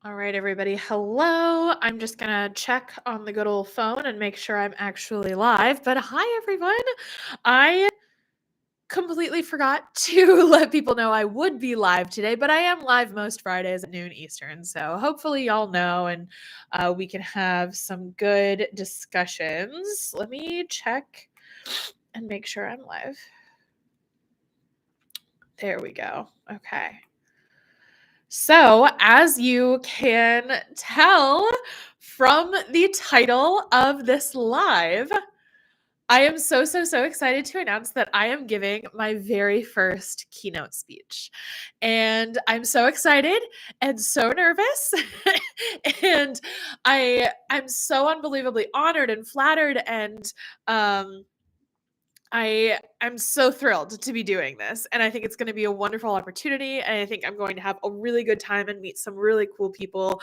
All right, everybody. Hello. I'm just going to check on the good old phone and make sure I'm actually live. But hi, everyone. I completely forgot to let people know I would be live today, but I am live most Fridays at noon Eastern. So hopefully, y'all know and we can have some good discussions. Let me check and make sure I'm live. There we go. Okay. So, as you can tell from the title of this live, I am so excited to announce that I am giving my very first keynote speech. And I'm so excited and so nervous. And I'm so unbelievably honored and flattered and I'm so thrilled to be doing this, and I think it's gonna be a wonderful opportunity, and I think I'm going to have a really good time and meet some really cool people.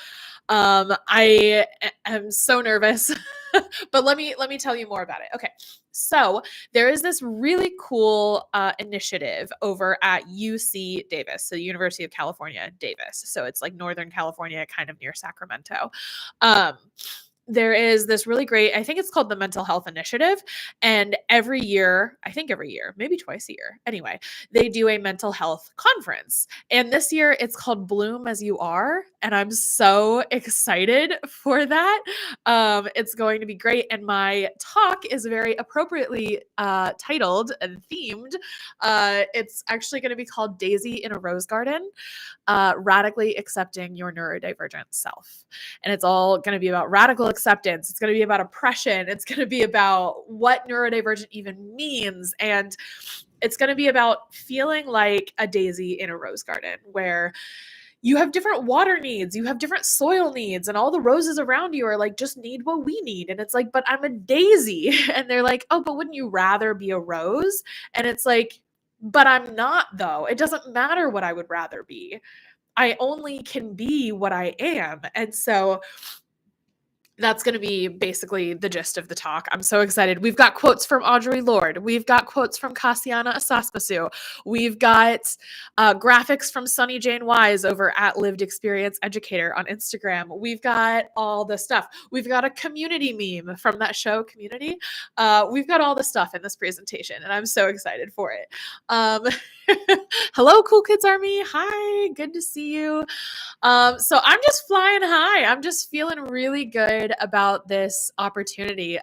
I am so nervous, but let me tell you more about it. Okay, so there is this really cool initiative over at UC Davis, so the University of California, Davis. So it's like Northern California, kind of near Sacramento. Um, there is this really great, I think it's called the Mental Health Initiative. And every year, I think every year, maybe twice a year, anyway, they do a mental health conference. And this year it's called Bloom as You Are. And I'm so excited for that. It's going to be great. And my talk is very appropriately titled and themed. It's actually going to be called Daisy in a Rose Garden, radically accepting your neurodivergent self. And it's all going to be about radical acceptance. It's going to be about oppression. It's going to be about what neurodivergent even means. And it's going to be about feeling like a daisy in a rose garden where you have different water needs, you have different soil needs, and all the roses around you are like, just need what we need. And it's like, but I'm a daisy. And they're like, oh, but wouldn't you rather be a rose? And it's like, but I'm not, though. It doesn't matter what I would rather be. I only can be what I am. And so that's going to be basically the gist of the talk. I'm so excited. We've got quotes from Audre Lorde. We've got quotes from Kassiana Asaspasu. We've got graphics from Sunny Jane Wise over at Lived Experience Educator on Instagram. We've got all the stuff. We've got a community meme from that show, Community. We've got all the stuff in this presentation, and I'm so excited for it. Hello, Cool Kids Army. Hi, good to see you. So I'm just flying high. I'm just feeling really good about this opportunity.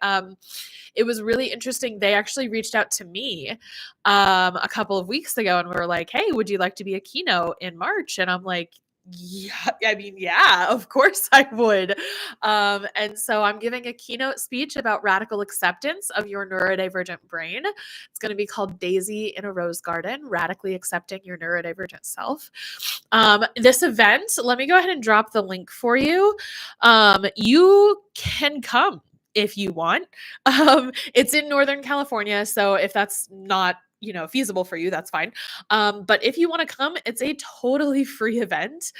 It was really interesting. They actually reached out to me a couple of weeks ago and were like, hey, would you like to be a keynote in March? And I'm like, yeah, of course I would. And so I'm giving a keynote speech about radical acceptance of your neurodivergent brain. It's going to be called Daisy in a Rose Garden, Radically Accepting Your Neurodivergent Self. This event, let me go ahead and drop the link for you. You can come if you want. It's in Northern California, so if that's not feasible for you, that's fine. But if you want to come, it's a totally free event,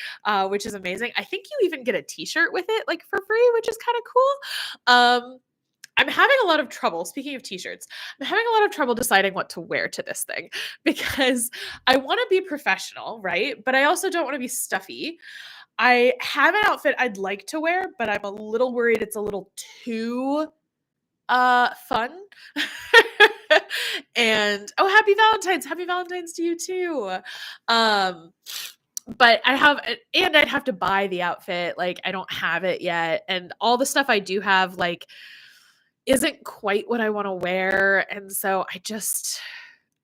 which is amazing. I think you even get a t-shirt with it, like for free, which is kind of cool. I'm having a lot of trouble, speaking of t-shirts, I'm having a lot of trouble deciding what to wear to this thing because I want to be professional, right? But I also don't want to be stuffy. I have an outfit I'd like to wear, but I'm a little worried it's a little too fun. And happy Valentine's to you too. But I'd have to buy the outfit, like I don't have it yet, and all the stuff I do have like isn't quite what I want to wear. And so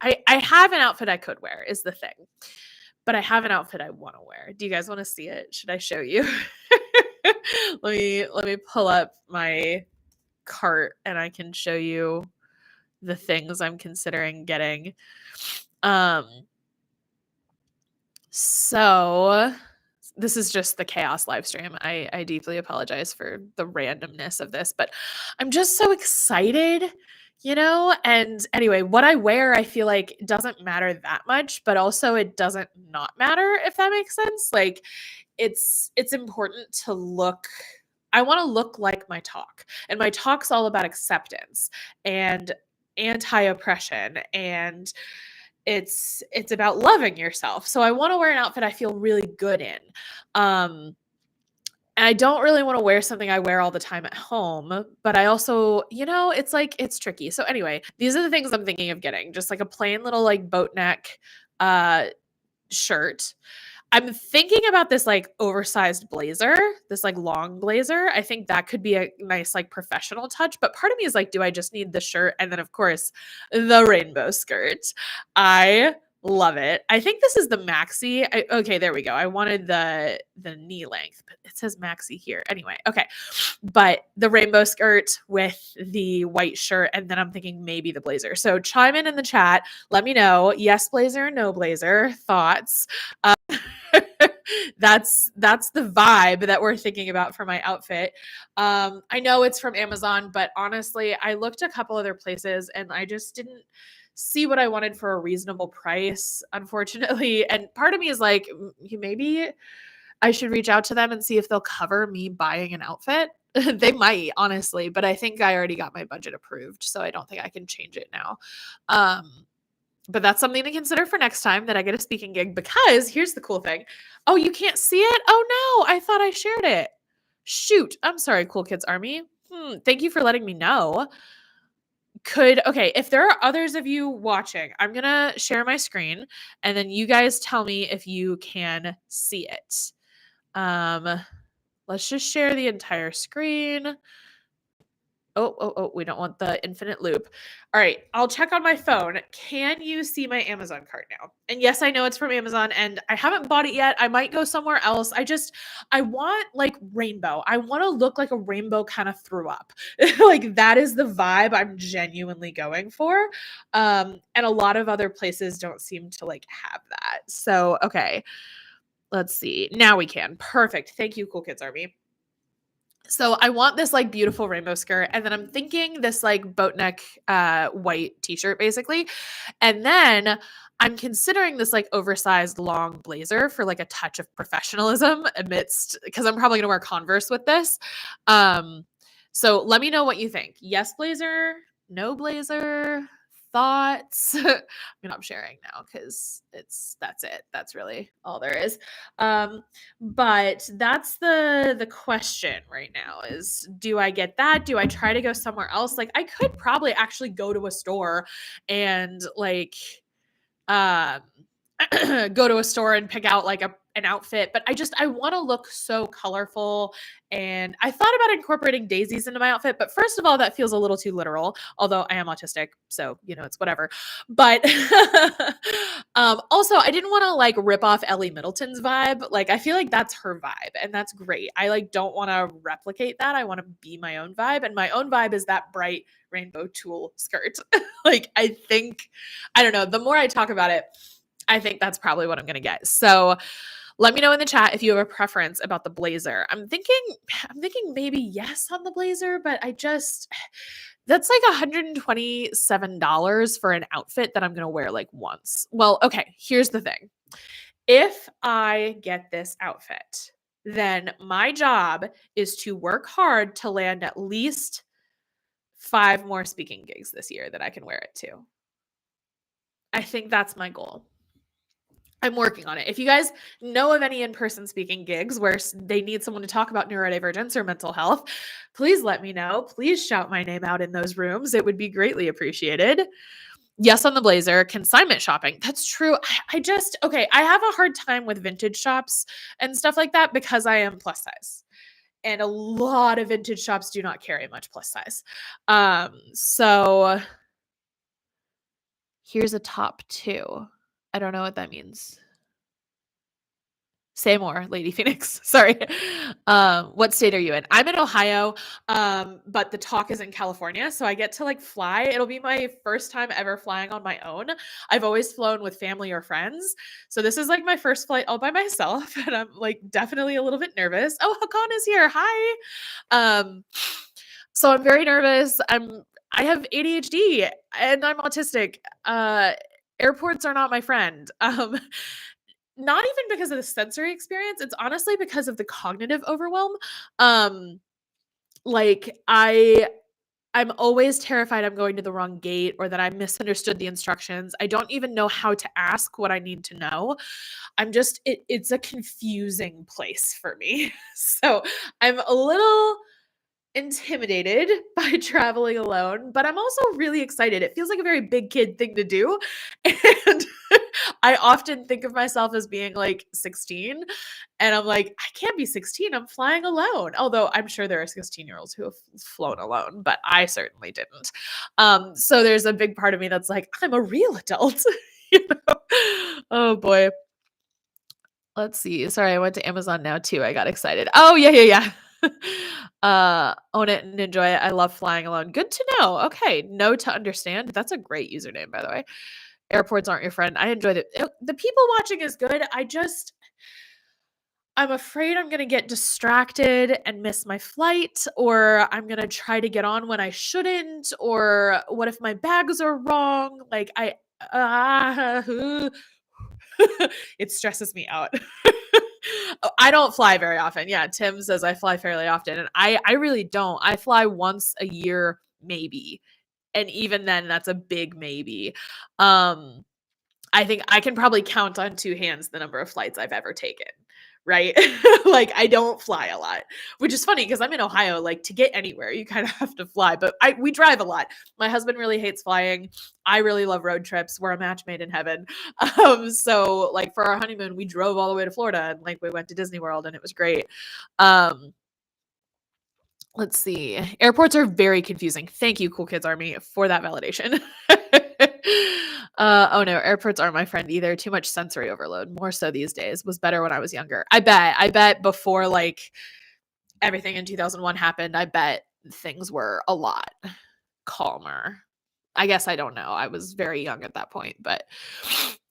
I have an outfit I could wear is the thing, but I have an outfit I want to wear. Do you guys want to see it? Should I show you? Let me pull up my cart and I can show you the things I'm considering getting. So this is just the chaos live stream. I deeply apologize for the randomness of this, but I'm just so excited, and anyway, what I wear, I feel like doesn't matter that much, but also it doesn't not matter, if that makes sense. Like it's important to look, I want to look like my talk, and my talk's all about acceptance and anti-oppression, and it's about loving yourself. So I want to wear an outfit I feel really good in. And I don't really wanna wear something I wear all the time at home, but I also it's like it's tricky. So anyway, these are the things I'm thinking of getting, just like a plain little, like, boat neck, uh, shirt. I'm thinking about this, like, oversized blazer, this, like, long blazer. I think that could be a nice, like, professional touch, but part of me is like, do I just need the shirt and then, of course, the rainbow skirt? I love it. I think this is the maxi. Okay, there we go. I wanted the knee length, but it says maxi here. Anyway, okay. But the rainbow skirt with the white shirt, and then I'm thinking maybe the blazer. So chime in the chat. Let me know. Yes, blazer, no blazer. Thoughts. That's the vibe that we're thinking about for my outfit. I know it's from Amazon, but honestly, I looked a couple other places and I just didn't see what I wanted for a reasonable price, unfortunately. And part of me is like, maybe I should reach out to them and see if they'll cover me buying an outfit. They might, honestly, but I think I already got my budget approved, so I don't think I can change it now. But that's something to consider for next time that I get a speaking gig, because here's the cool thing. Oh, you can't see it? Oh no, I thought I shared it. Shoot. I'm sorry, Cool Kids Army. Thank you for letting me know. Okay, if there are others of you watching, I'm going to share my screen and then you guys tell me if you can see it. Let's just share the entire screen. Oh, we don't want the infinite loop. All right, I'll check on my phone. Can you see my Amazon cart now? And yes, I know it's from Amazon and I haven't bought it yet. I might go somewhere else. I want like rainbow. I want to look like a rainbow kind of threw up. Like that is the vibe I'm genuinely going for. And a lot of other places don't seem to like have that. So, okay. Let's see. Now we can. Perfect. Thank you, Cool Kids Army. So I want this like beautiful rainbow skirt, and then I'm thinking this like boat neck white t-shirt basically. And then I'm considering this like oversized long blazer for like a touch of professionalism amidst, because I'm probably going to wear Converse with this. So let me know what you think. Yes blazer, no blazer, thoughts. I'm sharing now because that's it. That's really all there is. But that's the question right now is, do I get that? Do I try to go somewhere else? Like I could probably actually go to a store and like um go to a store and pick out like an outfit, but I want to look so colorful. And I thought about incorporating daisies into my outfit, but first of all, that feels a little too literal, although I am autistic, so it's whatever. But also I didn't want to like rip off Ellie Middleton's vibe. Like I feel like that's her vibe and that's great. I like don't want to replicate that. I want to be my own vibe, and my own vibe is that bright rainbow tulle skirt. Like I don't know, the more I talk about it, I think that's probably what I'm going to get. So let me know in the chat if you have a preference about the blazer. I'm thinking maybe yes on the blazer, but that's like $127 for an outfit that I'm going to wear like once. Well, okay, here's the thing. If I get this outfit, then my job is to work hard to land at least 5 more speaking gigs this year that I can wear it to. I think that's my goal. I'm working on it. If you guys know of any in-person speaking gigs where they need someone to talk about neurodivergence or mental health, please let me know. Please shout my name out in those rooms. It would be greatly appreciated. Yes on the blazer. Consignment shopping. That's true. I have a hard time with vintage shops and stuff like that because I am plus size. And a lot of vintage shops do not carry much plus size. So here's a top 2. I don't know what that means. Say more, Lady Phoenix. Sorry. What state are you in? I'm in Ohio, but the talk is in California, so I get to like fly. It'll be my first time ever flying on my own. I've always flown with family or friends, so this is like my first flight all by myself, and I'm like definitely a little bit nervous. Oh, Hakan is here. Hi. So I'm very nervous. I have ADHD and I'm autistic. Airports are not my friend. Not even because of the sensory experience, it's honestly because of the cognitive overwhelm. Like I'm always terrified I'm going to the wrong gate or that I misunderstood the instructions. I don't even know how to ask what I need to know. It's a confusing place for me. So I'm a little intimidated by traveling alone, but I'm also really excited. It feels like a very big kid thing to do. And I often think of myself as being like 16, and I'm like, I can't be 16. I'm flying alone. Although I'm sure there are 16-year-olds who have flown alone, but I certainly didn't. So there's a big part of me that's like, I'm a real adult. You know? Oh boy. Let's see. Sorry, I went to Amazon now too. I got excited. Oh, yeah. Own it and enjoy it. I love flying alone. Good to know. Okay. No to understand. That's a great username, by the way. Airports aren't your friend. I enjoyed it. The people watching is good. I'm afraid I'm going to get distracted and miss my flight, or I'm going to try to get on when I shouldn't, or what if my bags are wrong? Like it stresses me out. I don't fly very often. Yeah, Tim says I fly fairly often, and I really don't. I fly once a year, maybe. And even then, that's a big maybe. I think I can probably count on two hands the number of flights I've ever taken, right? Like, I don't fly a lot, which is funny because I'm in Ohio. Like, to get anywhere, you kind of have to fly, but we drive a lot. My husband really hates flying. I really love road trips. We're a match made in heaven. So like for our honeymoon, we drove all the way to Florida and like we went to Disney World and it was great. Let's see. Airports are very confusing. Thank you, Cool Kids Army, for that validation. Oh no, airports aren't my friend either. Too much sensory overload. More so these days. Was better when I was younger. I bet before like everything in 2001 happened, I bet things were a lot calmer. I guess I don't know. I was very young at that point, but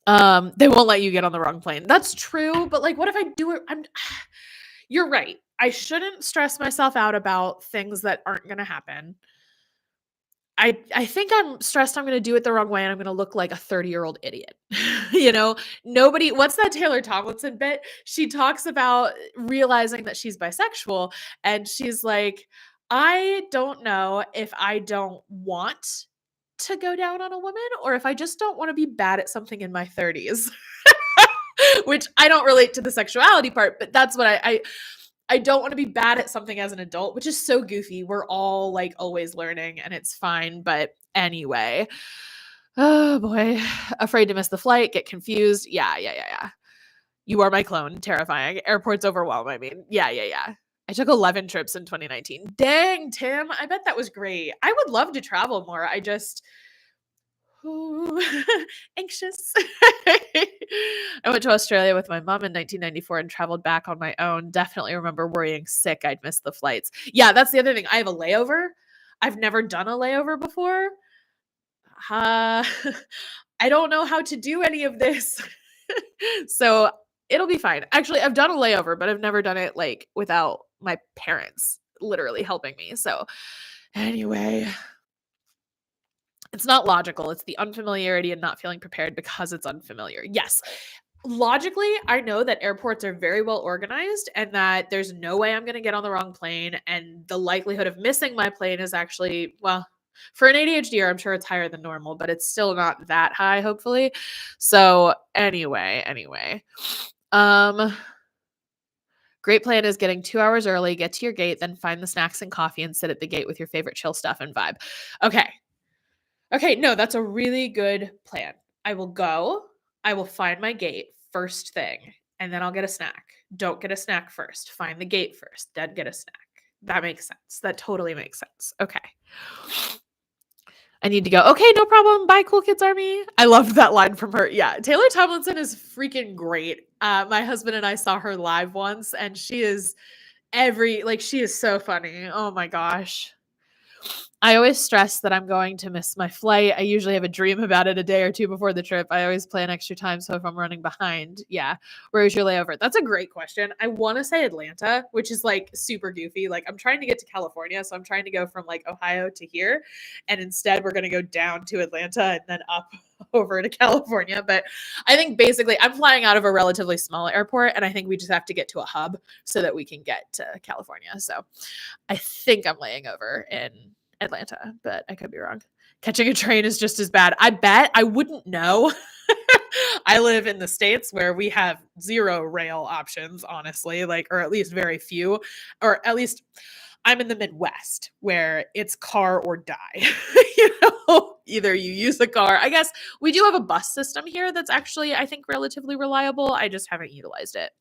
they won't let you get on the wrong plane. That's true, but like what if I do it? You're right. I shouldn't stress myself out about things that aren't going to happen. I think I'm stressed I'm going to do it the wrong way and I'm going to look like a 30-year-old idiot. You know, what's that Taylor Tomlinson bit? She talks about realizing that she's bisexual and she's like, I don't know if I don't want to go down on a woman or if I just don't want to be bad at something in my 30s. Which I don't relate to the sexuality part, but that's what I don't want to be bad at something as an adult, which is so goofy. We're all like always learning and it's fine. But anyway, oh boy, afraid to miss the flight, get confused. Yeah. You are my clone. Terrifying. Airports overwhelm. I mean, yeah. I took 11 trips in 2019. Dang, Tim. I bet that was great. I would love to travel more. I just, anxious. I went to Australia with my mom in 1994 and traveled back on my own. Definitely remember worrying sick I'd miss the flights. Yeah, that's the other thing. I have a layover. I've never done a layover before. I don't know how to do any of this. So it'll be fine. Actually, I've done a layover, but I've never done it like without my parents literally helping me. So anyway, it's not logical. It's the unfamiliarity and not feeling prepared because it's unfamiliar. Yes. Logically, I know that airports are very well organized and that there's no way I'm going to get on the wrong plane. And the likelihood of missing my plane is actually, well, for an ADHD, I'm sure it's higher than normal, but it's still not that high, hopefully. So anyway. Great plan is getting 2 hours early, get to your gate, then find the snacks and coffee and sit at the gate with your favorite chill stuff and vibe. Okay, no, that's a really good plan. I will go, I will find my gate first thing, and then I'll get a snack. Don't get a snack first. Find the gate first, then get a snack. That makes sense. That totally makes sense. Okay. I need to go. Okay, no problem. Bye, Cool Kids Army. I love that line from her. Yeah, Taylor Tomlinson is freaking great. My husband and I saw her live once, and she is she is so funny. Oh my gosh. I always stress that I'm going to miss my flight. I usually have a dream about it a day or two before the trip. I always plan extra time. So if I'm running behind, yeah. Where's your layover? That's a great question. I want to say Atlanta, which is like super goofy. Like I'm trying to get to California. So I'm trying to go from like Ohio to here. And instead we're going to go down to Atlanta and then up over to California. But I think basically I'm flying out of a relatively small airport. And I think we just have to get to a hub so that we can get to California. So I think I'm laying over in Atlanta, but I could be wrong. Catching a train is just as bad. I bet. I wouldn't know. I live in the States where we have 0 rail options, honestly, like, or at least very few, or at least I'm in the Midwest where it's car or die. Either you use the car. I guess we do have a bus system here that's actually, I think, relatively reliable. I just haven't utilized it.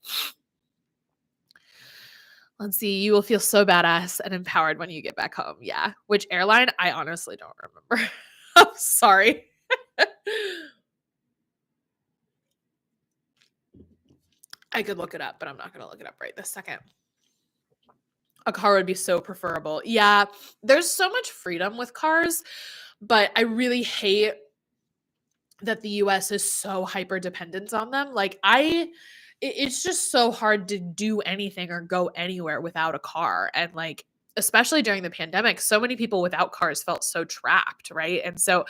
Let's see. You will feel so badass and empowered when you get back home. Yeah. Which airline? I honestly don't remember. I'm sorry. I could look it up, but I'm not going to look it up right this second. A car would be so preferable. Yeah. There's so much freedom with cars, but I really hate that the US is so hyper dependent on them. Like it's just so hard to do anything or go anywhere without a car. And like, especially during the pandemic, so many people without cars felt so trapped, right? And so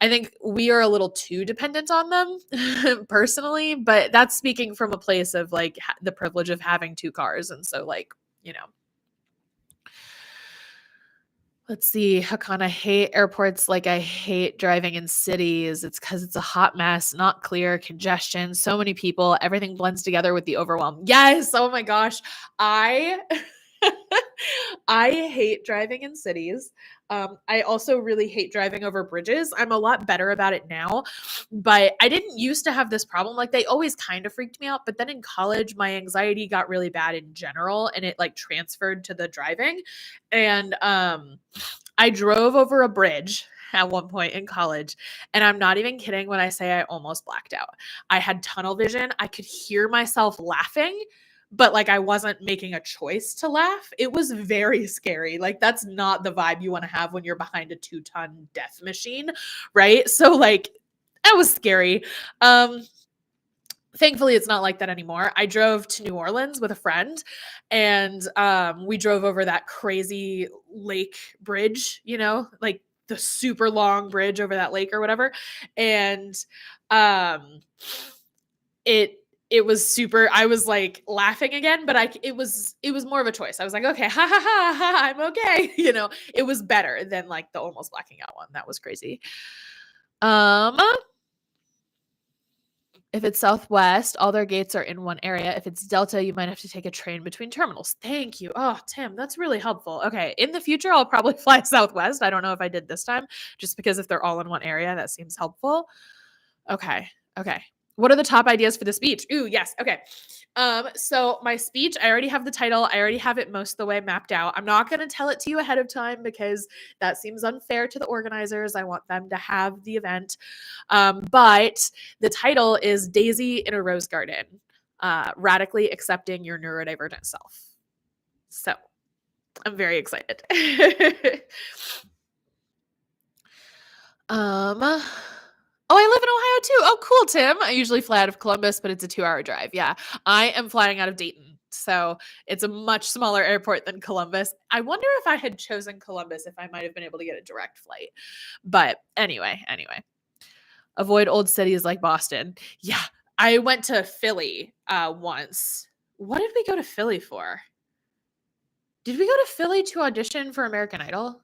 I think we are a little too dependent on them personally, but that's speaking from a place of like the privilege of having 2 cars. And so like, let's see. Hakan, I hate airports like I hate driving in cities. It's because it's a hot mess, not clear, congestion, so many people, everything blends together with the overwhelm. Yes. Oh my gosh. I hate driving in cities. I also really hate driving over bridges. I'm a lot better about it now, but I didn't used to have this problem. Like they always kind of freaked me out, but then in college, my anxiety got really bad in general and it like transferred to the driving. And I drove over a bridge at one point in college, and I'm not even kidding when I say I almost blacked out. I had tunnel vision. I could hear myself laughing, but like I wasn't making a choice to laugh. It was very scary. Like that's not the vibe you want to have when you're behind a 2-ton death machine, right? So like that was scary. Thankfully it's not like that anymore. I drove to New Orleans with a friend and we drove over that crazy lake bridge, like the super long bridge over that lake or whatever. And it was super, I was like laughing again, but it was more of a choice. I was like, okay, ha ha ha ha, I'm okay. It was better than like the almost blacking out one. That was crazy. If it's Southwest, all their gates are in one area. If it's Delta, you might have to take a train between terminals. Thank you. Oh, Tim, that's really helpful. Okay. In the future, I'll probably fly Southwest. I don't know if I did this time, just because if they're all in one area, that seems helpful. Okay. What are the top ideas for the speech? Ooh, yes. Okay. So my speech, I already have the title. I already have it most of the way mapped out. I'm not going to tell it to you ahead of time because that seems unfair to the organizers. I want them to have the event. But the title is Daisy in a Rose Garden, radically accepting your neurodivergent self. So I'm very excited. Oh, I live in Ohio too. Oh, cool, Tim. I usually fly out of Columbus, but it's a 2-hour drive. Yeah, I am flying out of Dayton. So it's a much smaller airport than Columbus. I wonder if I had chosen Columbus, if I might have been able to get a direct flight. But anyway. Avoid old cities like Boston. Yeah, I went to Philly once. What did we go to Philly for? Did we go to Philly to audition for American Idol?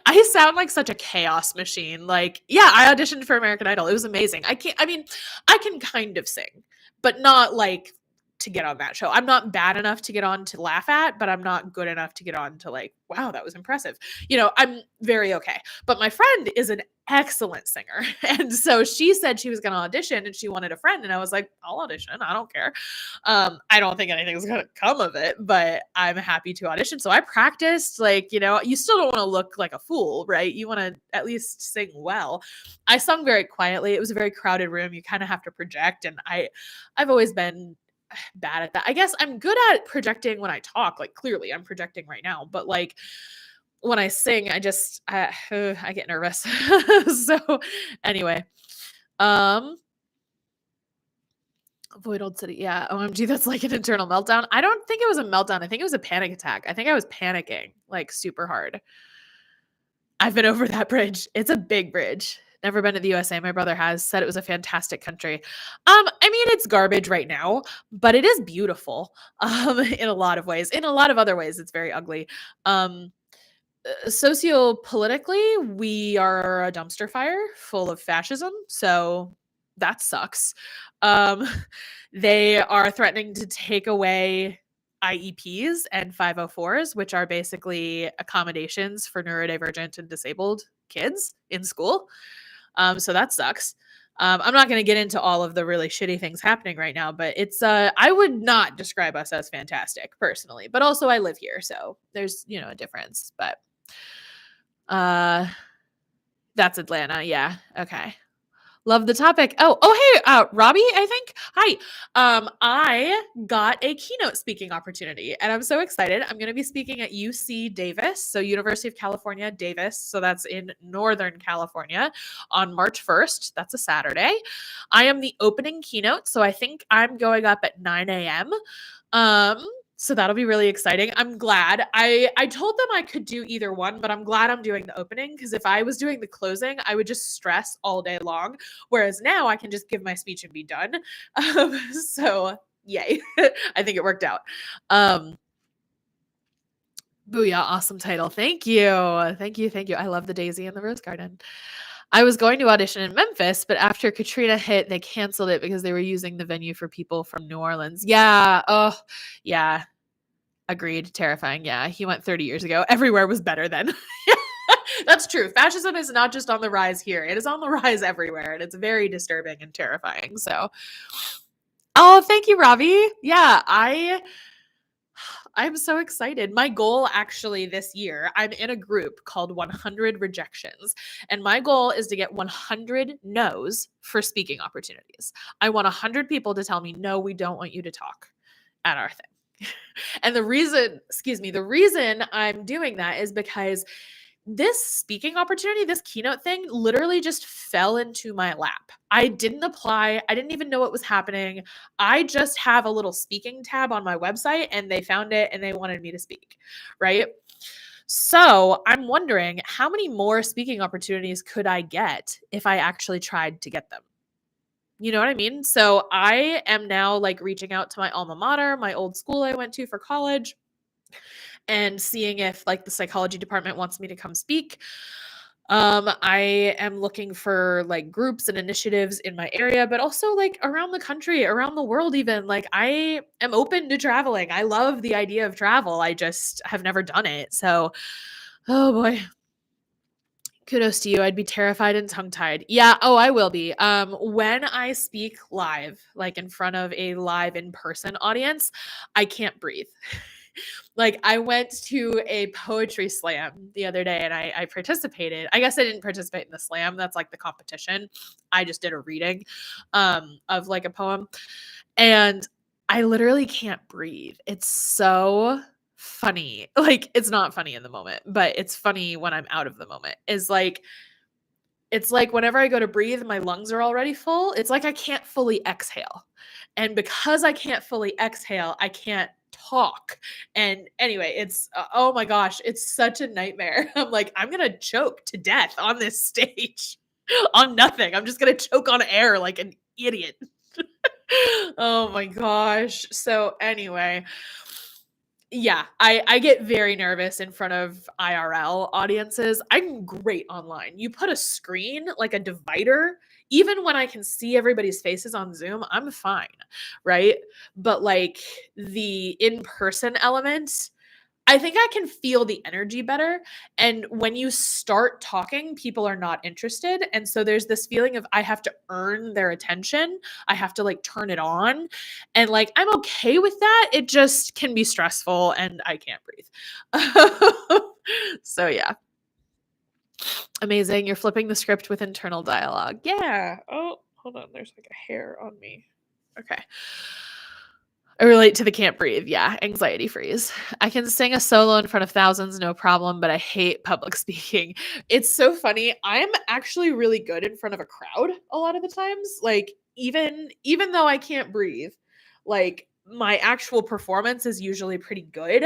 I sound like such a chaos machine. Like, yeah, I auditioned for American Idol. It was amazing. I can kind of sing, but not like to get on that show. I'm not bad enough to get on to laugh at, but I'm not good enough to get on to like, wow, that was impressive. I'm very okay. But my friend is an excellent singer. And so she said she was going to audition and she wanted a friend. And I was like, I'll audition. I don't care. I don't think anything's going to come of it, but I'm happy to audition. So I practiced, like, you still don't want to look like a fool, right? You want to at least sing well. I sung very quietly. It was a very crowded room. You kind of have to project. And I've always been bad at that. I guess I'm good at projecting when I talk. Like clearly I'm projecting right now, but like when I sing, I get nervous. So anyway, avoid old city. Yeah. OMG, that's like an internal meltdown. I don't think it was a meltdown. I think it was a panic attack. I think I was panicking like super hard. I've been over that bridge. It's a big bridge. Never been to the USA. My brother has. Said it was a fantastic country. It's garbage right now, but it is beautiful in a lot of ways. In a lot of other ways, it's very ugly. sociopolitically, we are a dumpster fire full of fascism, so that sucks. Um, they are threatening to take away IEPs and 504s, which are basically accommodations for neurodivergent and disabled kids in school. So that sucks. I'm not going to get into all of the really shitty things happening right now, but it's I would not describe us as fantastic personally, but also I live here, so there's, a difference, but that's Atlanta. Yeah. Okay. Love the topic. Hey, Robbie, I think. Hi. I got a keynote speaking opportunity and I'm so excited. I'm going to be speaking at UC Davis, so University of California, Davis. So that's in Northern California on March 1st. That's a Saturday. I am the opening keynote. So I think I'm going up at 9 a.m. So that'll be really exciting. I'm glad. I told them I could do either one, but I'm glad I'm doing the opening because if I was doing the closing, I would just stress all day long. Whereas now I can just give my speech and be done. So yay. I think it worked out. Booyah, awesome title. Thank you. Thank you. Thank you. I love the daisy and the rose garden. I was going to audition in Memphis, but after Katrina hit, they canceled it because they were using the venue for people from New Orleans. Yeah. Oh, yeah. Agreed. Terrifying. Yeah. He went 30 years ago. Everywhere was better then. That's true. Fascism is not just on the rise here. It is on the rise everywhere. And it's very disturbing and terrifying. So, thank you, Robbie. Yeah. I'm so excited. My goal actually this year, I'm in a group called 100 Rejections, and my goal is to get 100 no's for speaking opportunities. I want 100 people to tell me, no, we don't want you to talk at our thing. And the reason I'm doing that is because this speaking opportunity, this keynote thing, literally just fell into my lap. I didn't apply. I didn't even know what was happening. I just have a little speaking tab on my website and they found it and they wanted me to speak, right? So I'm wondering how many more speaking opportunities could I get if I actually tried to get them? You know what I mean? So I am now like reaching out to my alma mater, my old school I went to for college, and seeing if like the psychology department wants me to come speak. I am looking for like groups and initiatives in my area, but also like around the country, around the world even. Like I am open to traveling. I love the idea of travel. I just have never done it. So, oh boy. Kudos to you. I'd be terrified and tongue-tied. Yeah, I will be. When I speak live, like in front of a live in-person audience, I can't breathe. Like I went to a poetry slam the other day and I participated. I guess I didn't participate in the slam. That's like the competition. I just did a reading of like a poem. And I literally can't breathe. It's so funny. Like it's not funny in the moment, but it's funny when I'm out of the moment. It's like whenever I go to breathe, my lungs are already full. It's like I can't fully exhale. And because I can't fully exhale, I can't talk. And anyway, it's oh my gosh, it's such a nightmare. I'm like, I'm going to choke to death on this stage on nothing. I'm just going to choke on air like an idiot. Oh my gosh. So anyway, yeah, I get very nervous in front of IRL audiences. I'm great online. You put a screen, like a divider, even when I can see everybody's faces on Zoom, I'm fine, right? But like the in-person element, I think I can feel the energy better. And when you start talking, people are not interested. And so there's this feeling of I have to earn their attention. I have to like turn it on. And like I'm okay with that. It just can be stressful and I can't breathe. So yeah. Amazing. You're flipping the script with internal dialogue. Yeah. Oh, hold on. There's like a hair on me. Okay. I relate to the can't breathe. Yeah. Anxiety freeze. I can sing a solo in front of thousands, no problem, but I hate public speaking. It's so funny. I'm actually really good in front of a crowd a lot of the times. Like even though I can't breathe, like my actual performance is usually pretty good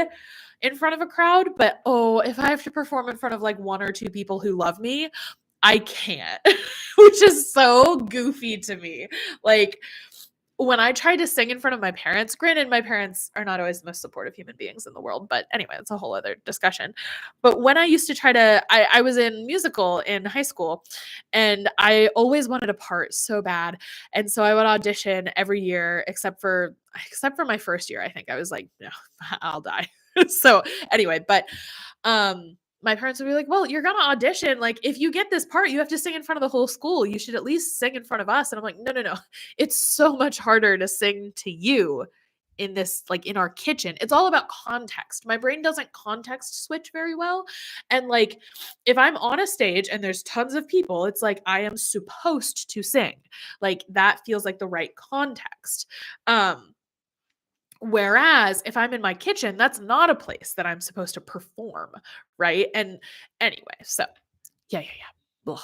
in front of a crowd. But if I have to perform in front of like one or two people who love me, I can't, which is so goofy to me. Like, when I tried to sing in front of my parents, granted, my parents are not always the most supportive human beings in the world, but anyway, it's a whole other discussion. But when I used to try to, I was in musical in high school, and I always wanted a part so bad. And so I would audition every year, except for my first year. I think I was like, no, I'll die. So anyway, but my parents would be like, well, you're gonna audition. Like, if you get this part, you have to sing in front of the whole school. You should at least sing in front of us. And I'm like, no, no, no. It's so much harder to sing to you in this, like in our kitchen. It's all about context. My brain doesn't context switch very well. And like, if I'm on a stage and there's tons of people, it's like I am supposed to sing. Like, that feels like the right context. Whereas if I'm in my kitchen, that's not a place that I'm supposed to perform, right? And anyway, so yeah, yeah, yeah. Ugh.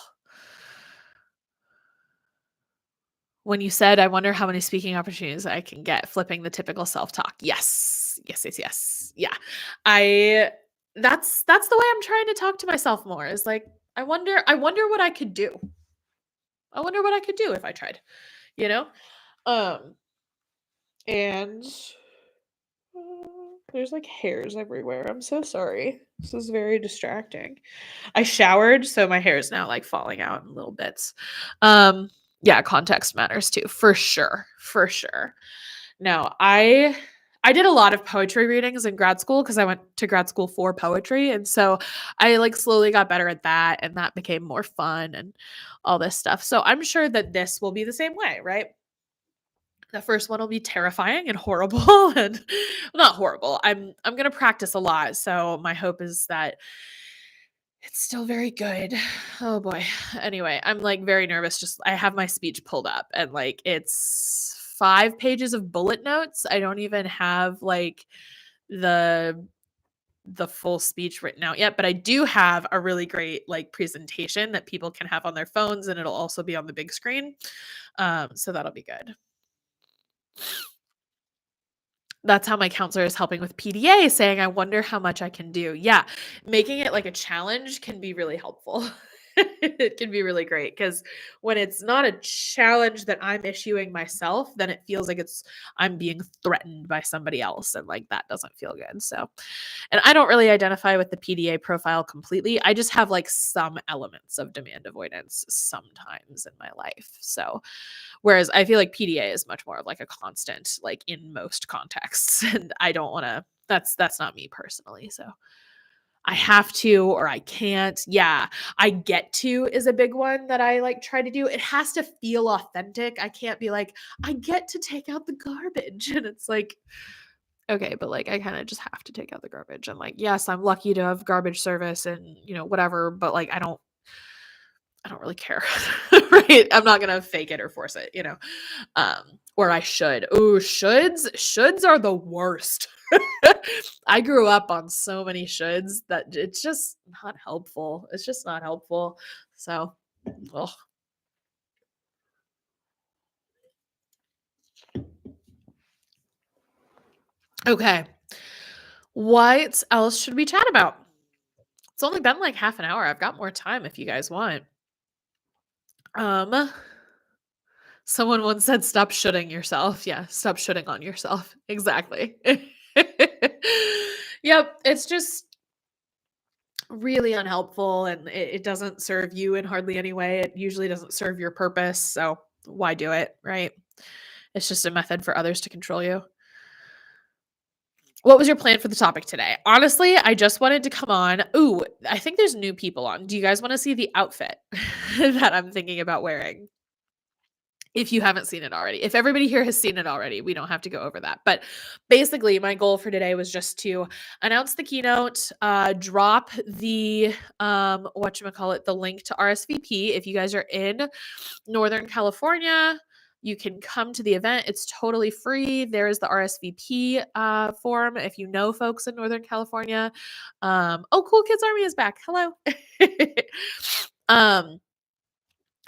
When you said, I wonder how many speaking opportunities I can get flipping the typical self-talk. Yes. Yes, yes, yes. Yeah. I that's the way I'm trying to talk to myself more, is like, I wonder what I could do. I wonder what I could do if I tried, you know? Um and there's like hairs everywhere. I'm so sorry. This is very distracting. I showered, so my hair is now like falling out in little bits. Yeah, context matters too, for sure. For sure. No, I did a lot of poetry readings in grad school because I went to grad school for poetry. And so I like slowly got better at that, and that became more fun and all this stuff. So I'm sure that this will be the same way, right? The first one will be terrifying and horrible and well, not horrible. I'm going to practice a lot, so my hope is that it's still very good. Oh boy. Anyway, I'm like very nervous. Just I have my speech pulled up, and like it's 5 pages of bullet notes. I don't even have like the full speech written out yet, but I do have a really great like presentation that people can have on their phones, and it'll also be on the big screen. So that'll be good. That's how my counselor is helping with PDA, saying, I wonder how much I can do. Yeah, making it like a challenge can be really helpful. It can be really great because when it's not a challenge that I'm issuing myself, then it feels like I'm being threatened by somebody else. And like that doesn't feel good. So, and I don't really identify with the PDA profile completely. I just have like some elements of demand avoidance sometimes in my life. So, whereas I feel like PDA is much more of like a constant, like in most contexts. And I don't want to, that's not me personally. So I have to, or I can't. Yeah. I get to is a big one that I like try to do. It has to feel authentic. I can't be like, I get to take out the garbage. And it's like, okay, but like I kind of just have to take out the garbage. And like, yes, I'm lucky to have garbage service and, whatever, but like I don't really care. Right? I'm not gonna fake it or force it, or I should. Ooh, shoulds are the worst. I grew up on so many shoulds that it's just not helpful. It's just not helpful. So, ugh. Okay. What else should we chat about? It's only been like half an hour. I've got more time if you guys want. Um, Someone once said, "Stop shooting yourself." Yeah, stop shooting on yourself. Exactly. Yep, it's just really unhelpful, and it doesn't serve you in hardly any way. It usually doesn't serve your purpose, so why do it, right? It's just a method for others to control you. What was your plan for the topic today? Honestly, I just wanted to come on. Ooh, I think there's new people on. Do you guys want to see the outfit that I'm thinking about wearing? If you haven't seen it already. If everybody here has seen it already, we don't have to go over that. But basically, my goal for today was just to announce the keynote, drop the whatchamacallit, the link to RSVP. If you guys are in Northern California, you can come to the event. It's totally free. There is the RSVP form if you know folks in Northern California. Oh, Cool Kids Army is back. Hello. um,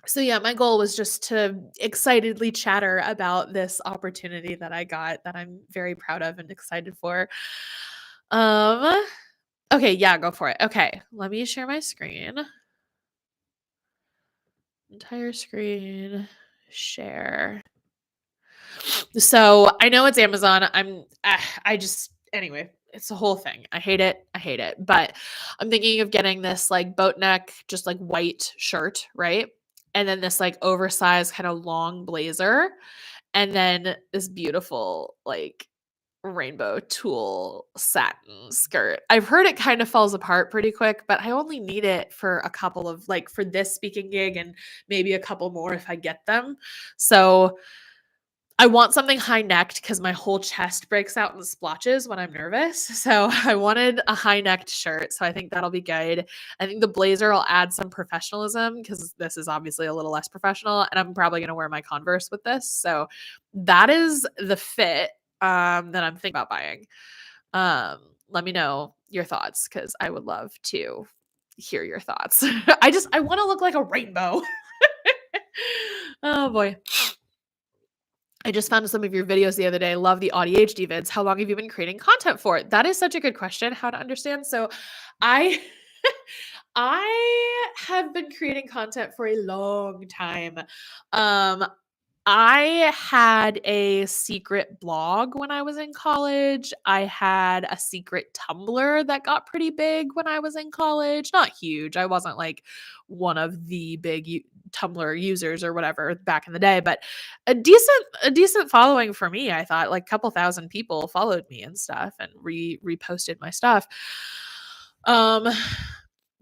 so yeah, my goal was just to excitedly chatter about this opportunity that I got that I'm very proud of and excited for. Um, okay, yeah, go for it. Okay, let me share my screen. Entire screen, share. So I know it's Amazon. Anyway, it's a whole thing. I hate it. But I'm thinking of getting this like boat neck, just like white shirt, right? And then this like oversized kind of long blazer. And then this beautiful like rainbow tulle satin skirt. I've heard it kind of falls apart pretty quick, but I only need it for a couple of like for this speaking gig and maybe a couple more if I get them. So I want something high necked because my whole chest breaks out in splotches when I'm nervous. So I wanted a high necked shirt. So I think that'll be good. I think the blazer will add some professionalism because this is obviously a little less professional. And I'm probably going to wear my Converse with this. So that is the fit that I'm thinking about buying. Let me know your thoughts because I would love to hear your thoughts. I want to look like a rainbow. Oh boy. I just found some of your videos the other day. Love the auDHD vids. How long have you been creating content for? That is such a good question. How to understand. So I I have been creating content for a long time. Um I had a secret blog when I was in college. I had a secret Tumblr that got pretty big when I was in college. Not huge. I wasn't like one of the big Tumblr users or whatever back in the day, but a decent following for me. I thought like a couple thousand people followed me and stuff and reposted my stuff. Um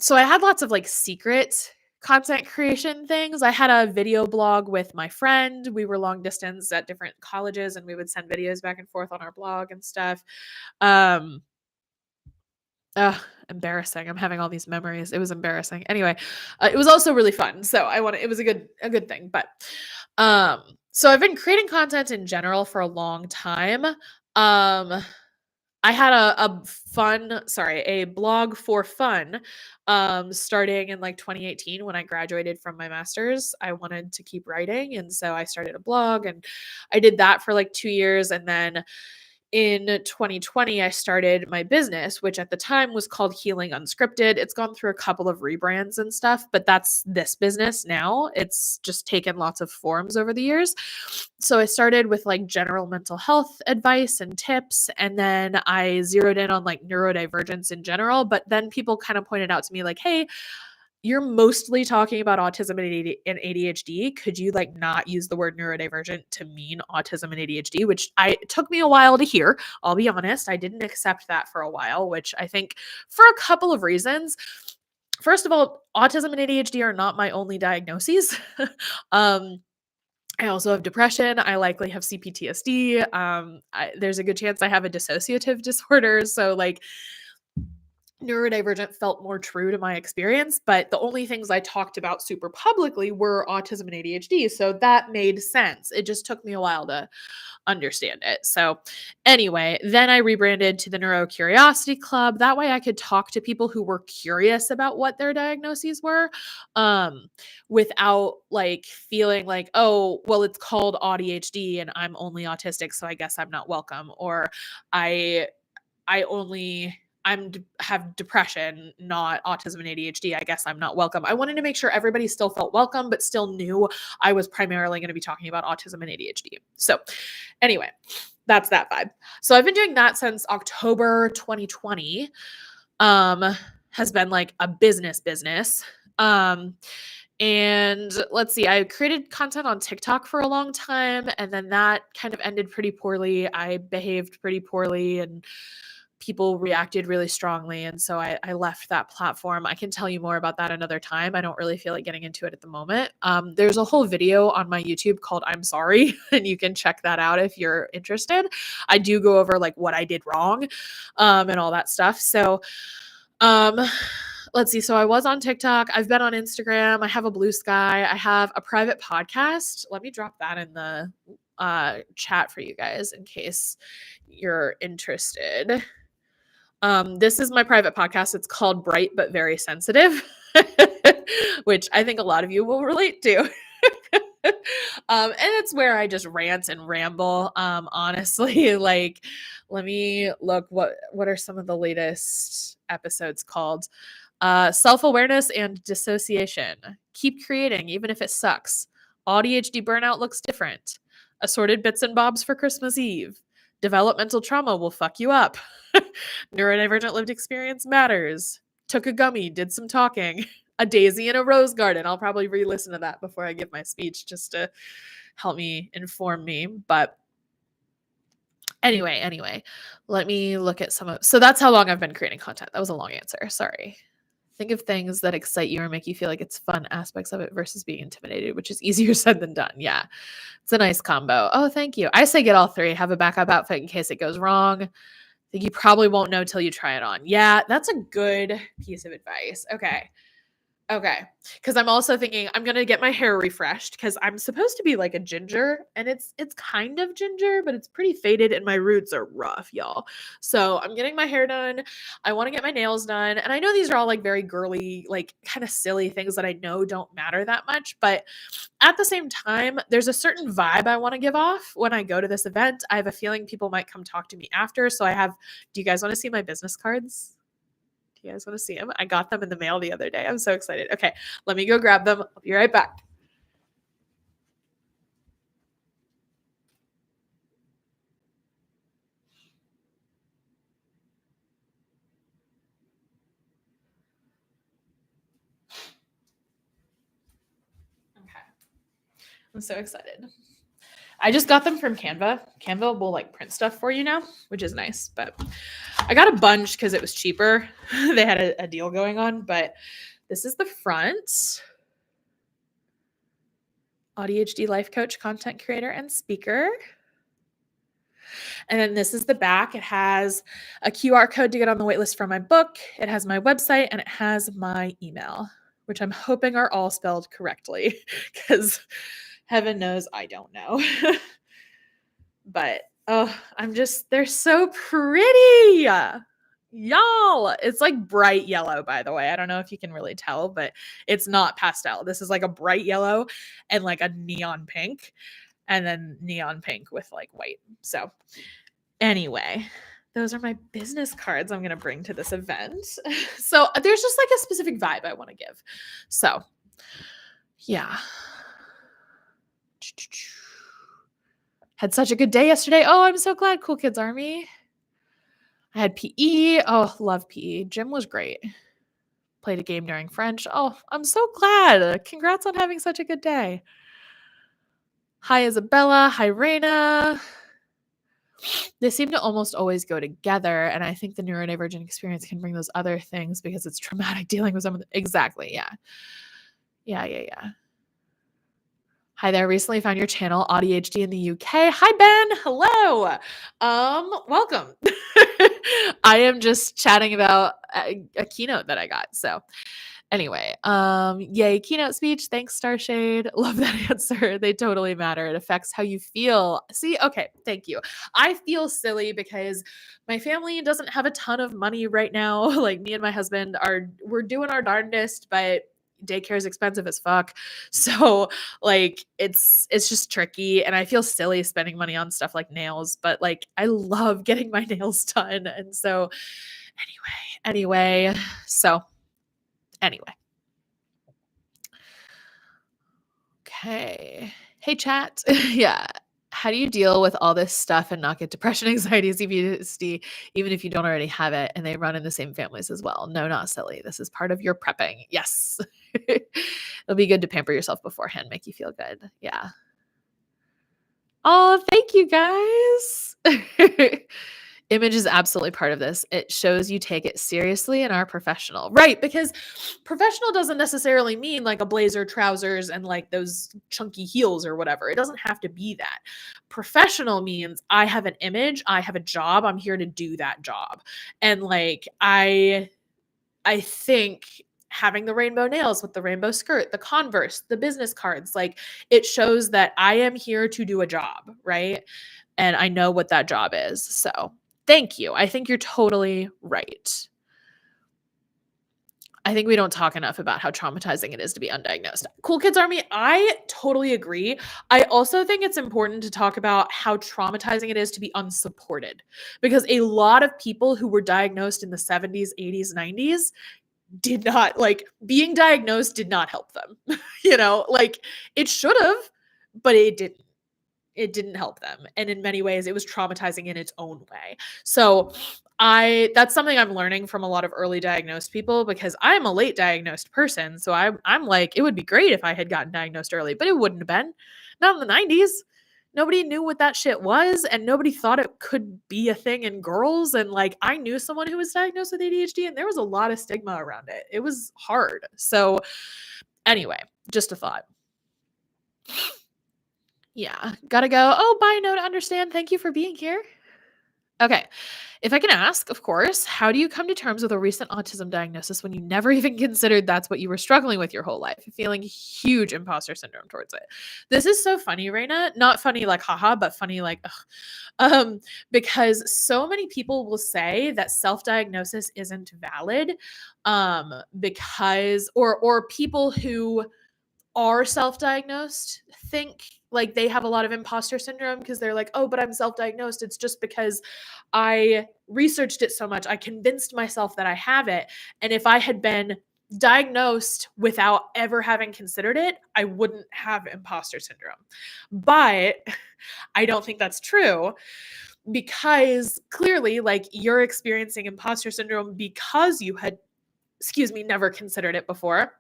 so I had lots of like secret content creation things. I had a video blog with my friend. We were long distance at different colleges and we would send videos back and forth on our blog and stuff. Um Embarrassing. I'm having all these memories. It was embarrassing. Anyway, it was also really fun. So it was a good thing, but so I've been creating content in general for a long time. I had a blog for fun, starting in like 2018 when I graduated from my master's. I wanted to keep writing, and so I started a blog, and I did that for like 2 years, and then in 2020 I started my business, which at the time was called Healing Unscripted. It's gone through a couple of rebrands and stuff, but that's this business now. It's just taken lots of forms over the years. So I started with like general mental health advice and tips, and then I zeroed in on like neurodivergence in general, but then people kind of pointed out to me like, hey, you're mostly talking about autism and ADHD. Could you like not use the word neurodivergent to mean autism and ADHD? Which it took me a while to hear. I'll be honest, I didn't accept that for a while, which I think for a couple of reasons. First of all, autism and ADHD are not my only diagnoses. I also have depression. I likely have CPTSD. There's a good chance I have a dissociative disorder. So like neurodivergent felt more true to my experience, but the only things I talked about super publicly were autism and ADHD. So that made sense. It just took me a while to understand it. So anyway, then I rebranded to the Neurocuriosity Club. That way I could talk to people who were curious about what their diagnoses were, without like feeling like, oh, well, it's called auDHD and I'm only autistic, so I guess I'm not welcome. Or I only have depression, not autism and ADHD. I guess I'm not welcome. I wanted to make sure everybody still felt welcome, but still knew I was primarily going to be talking about autism and ADHD. So anyway, that's that vibe. So I've been doing that since October 2020. Has been like a business. And let's see, I created content on TikTok for a long time, and then that kind of ended pretty poorly. I behaved pretty poorly and people reacted really strongly. And so I left that platform. I can tell you more about that another time. I don't really feel like getting into it at the moment. There's a whole video on my YouTube called I'm Sorry, and you can check that out if you're interested. I do go over like what I did wrong, and all that stuff. So, let's see. So I was on TikTok. I've been on Instagram. I have a Blue Sky. I have a private podcast. Let me drop that in the chat for you guys in case you're interested. This is my private podcast. It's called Bright But Very Sensitive, which I think a lot of you will relate to. And it's where I just rant and ramble. Honestly, like, let me look. What are some of the latest episodes called? Self-awareness and dissociation. Keep creating, even if it sucks. ADHD burnout looks different. Assorted bits and bobs for Christmas Eve. Developmental trauma will fuck you up. Neurodivergent lived experience matters. Took a gummy, did some talking. A daisy in a rose garden. I'll probably re-listen to that before I give my speech just to help me inform me. But anyway, let me look at some of. So that's how long I've been creating content. That was a long answer. Sorry. Think of things that excite you or make you feel like it's fun aspects of it versus being intimidated, which is easier said than done. Yeah. It's a nice combo. Oh, thank you. I say get all three. Have a backup outfit in case it goes wrong. I think you probably won't know till you try it on. Yeah, that's a good piece of advice. Okay. Because I'm also thinking I'm gonna get my hair refreshed because I'm supposed to be like a ginger, and it's kind of ginger, but it's pretty faded, and my roots are rough, y'all. So I'm getting my hair done. I want to get my nails done, and I know these are all like very girly, like kind of silly things that I know don't matter that much, but at the same time, there's a certain vibe I want to give off when I go to this event. I have a feeling people might come talk to me after, so I have. Do you guys want to see my business cards? You guys want to see them? I got them in the mail the other day. I'm so excited. Okay, let me go grab them. I'll be right back. Okay. I'm so excited. I just got them from Canva. Canva will like print stuff for you now, which is nice. But I got a bunch because it was cheaper. They had a deal going on, but this is the front. ADHD life coach, content creator, and speaker. And then this is the back. It has a QR code to get on the waitlist for my book. It has my website and it has my email, which I'm hoping are all spelled correctly because heaven knows I don't know. But they're so pretty. Y'all, it's like bright yellow, by the way. I don't know if you can really tell, but it's not pastel. This is like a bright yellow and like a neon pink, and then neon pink with like white. So anyway, those are my business cards I'm going to bring to this event. So there's just like a specific vibe I want to give. So yeah. Had such a good day yesterday. Oh, I'm so glad. Cool Kids Army. I had PE. Oh, love PE. Gym was great. Played a game during French. Oh, I'm so glad. Congrats on having such a good day. Hi, Isabella. Hi, Raina. They seem to almost always go together, and I think the neurodivergent experience can bring those other things because it's traumatic dealing with some of the. Exactly, yeah. Hi there, recently found your channel, auDHD in the UK. Hi, Ben. Hello. Welcome. I am just chatting about a keynote that I got. So anyway, yay, keynote speech. Thanks, Starshade. Love that answer. They totally matter. It affects how you feel. See, okay, thank you. I feel silly because my family doesn't have a ton of money right now. Like me and my husband we're doing our darndest, but daycare is expensive as fuck. So like it's just tricky, and I feel silly spending money on stuff like nails, but like I love getting my nails done. And so anyway. Okay. Hey chat. Yeah. How do you deal with all this stuff and not get depression, anxiety, ADHD, even if you don't already have it and they run in the same families as well? No, not silly. This is part of your prepping. Yes. It'll be good to pamper yourself beforehand, make you feel good. Yeah. Oh, thank you guys. Image is absolutely part of this. It shows you take it seriously and are professional. Right, because professional doesn't necessarily mean like a blazer, trousers, and like those chunky heels or whatever. It doesn't have to be that. Professional means I have an image, I have a job, I'm here to do that job. And like I think having the rainbow nails with the rainbow skirt, the Converse, the business cards, like it shows that I am here to do a job, right? And I know what that job is. So thank you. I think you're totally right. I think we don't talk enough about how traumatizing it is to be undiagnosed. Cool Kids Army, I totally agree. I also think it's important to talk about how traumatizing it is to be unsupported, because a lot of people who were diagnosed in the 70s, 80s, 90s did not, like, being diagnosed did not help them. Like it should have, but it didn't. it didn't help them. And in many ways, it was traumatizing in its own way. So that's something I'm learning from a lot of early diagnosed people, because I'm a late diagnosed person. So I'm like, it would be great if I had gotten diagnosed early, but it wouldn't have been. Not in the 90s. Nobody knew what that shit was, and nobody thought it could be a thing in girls. And like, I knew someone who was diagnosed with ADHD, and there was a lot of stigma around it. It was hard. So anyway, just a thought. Yeah, gotta go. Oh, bye, no to understand. Thank you for being here. Okay. If I can ask, of course, how do you come to terms with a recent autism diagnosis when you never even considered that's what you were struggling with your whole life? Feeling huge imposter syndrome towards it. This is so funny, Raina. Not funny like haha, but funny like ugh. Because so many people will say that self-diagnosis isn't valid, because or people who are self-diagnosed think like they have a lot of imposter syndrome, because they're like, oh, but I'm self-diagnosed. It's just because I researched it so much. I convinced myself that I have it. And if I had been diagnosed without ever having considered it, I wouldn't have imposter syndrome. But I don't think that's true, because clearly, like, you're experiencing imposter syndrome because you had, never considered it before.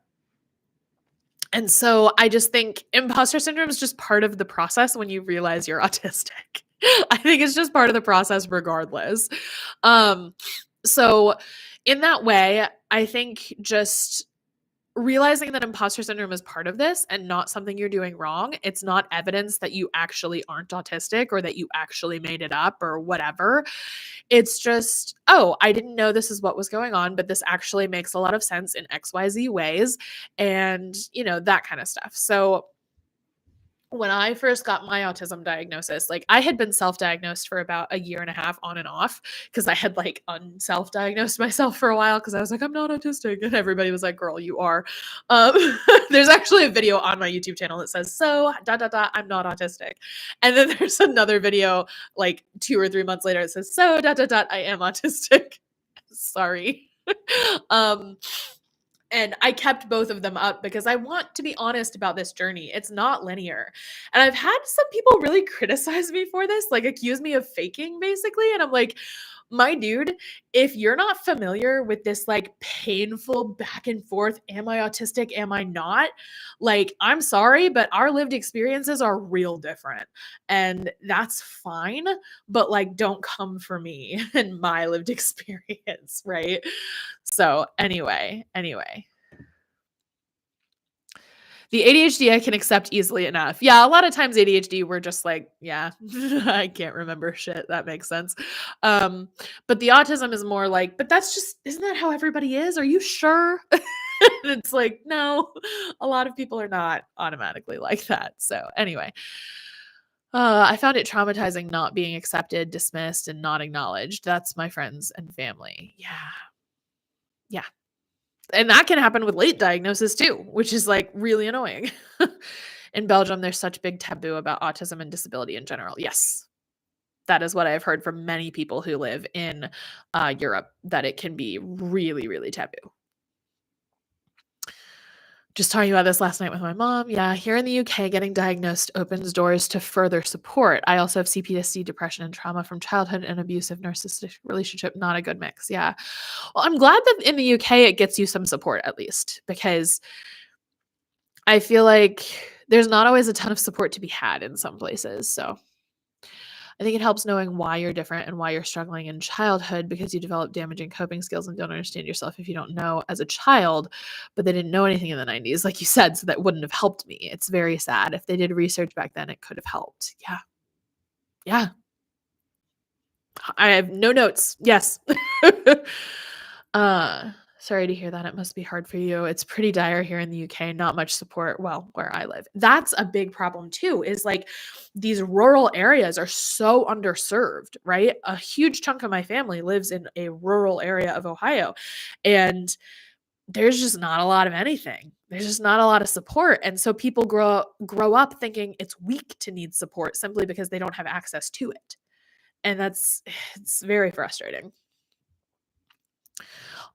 And so I just think imposter syndrome is just part of the process when you realize you're autistic. I think it's just part of the process regardless. So in that way, I think just realizing that imposter syndrome is part of this and not something you're doing wrong. It's not evidence that you actually aren't autistic or that you actually made it up or whatever. It's just, oh, I didn't know this is what was going on, but this actually makes a lot of sense in XYZ ways, and, that kind of stuff. So when I first got my autism diagnosis, like, I had been self-diagnosed for about a year and a half on and off, because I had like unself-diagnosed myself for a while, because I was like, I'm not autistic. And everybody was like, girl, you are. There's actually a video on my YouTube channel that says, so ... I'm not autistic. And then there's another video like 2 or 3 months later that says, so ... I am autistic. Sorry. And I kept both of them up because I want to be honest about this journey. It's not linear. And I've had some people really criticize me for this, like accuse me of faking basically. And I'm like, my dude, if you're not familiar with this like painful back and forth, am I autistic? Am I not? Like, I'm sorry, but our lived experiences are real different. And that's fine. But like, don't come for me and my lived experience, right? So anyway. The ADHD I can accept easily enough. Yeah, a lot of times ADHD we're just like, yeah, I can't remember shit. That makes sense. But the autism is more like, but that's just, isn't that how everybody is? Are you sure? It's like, no, a lot of people are not automatically like that. So anyway, I found it traumatizing not being accepted, dismissed, and not acknowledged. That's my friends and family. Yeah. Yeah. And that can happen with late diagnosis too, which is like really annoying. In Belgium, there's such big taboo about autism and disability in general. Yes, that is what I've heard from many people who live in Europe, that it can be really, really taboo. Just talking about this last night with my mom. Yeah, here in the UK, getting diagnosed opens doors to further support. I also have CPTSD, depression, and trauma from childhood and abusive narcissistic relationship. Not a good mix. Yeah. Well, I'm glad that in the UK it gets you some support at least, because I feel like there's not always a ton of support to be had in some places. So I think it helps knowing why you're different and why you're struggling in childhood, because you develop damaging coping skills and don't understand yourself if you don't know as a child. But they didn't know anything in the 90s, like you said, so that wouldn't have helped me. It's very sad. If they did research back then, it could have helped. Yeah. Yeah. I have no notes. Yes. Sorry to hear that. It must be hard for you. It's pretty dire here in the UK. Not much support. Well, where I live. That's a big problem too, is like these rural areas are so underserved, right? A huge chunk of my family lives in a rural area of Ohio, and there's just not a lot of anything. There's just not a lot of support. And so people grow up thinking it's weak to need support simply because they don't have access to it. And it's very frustrating.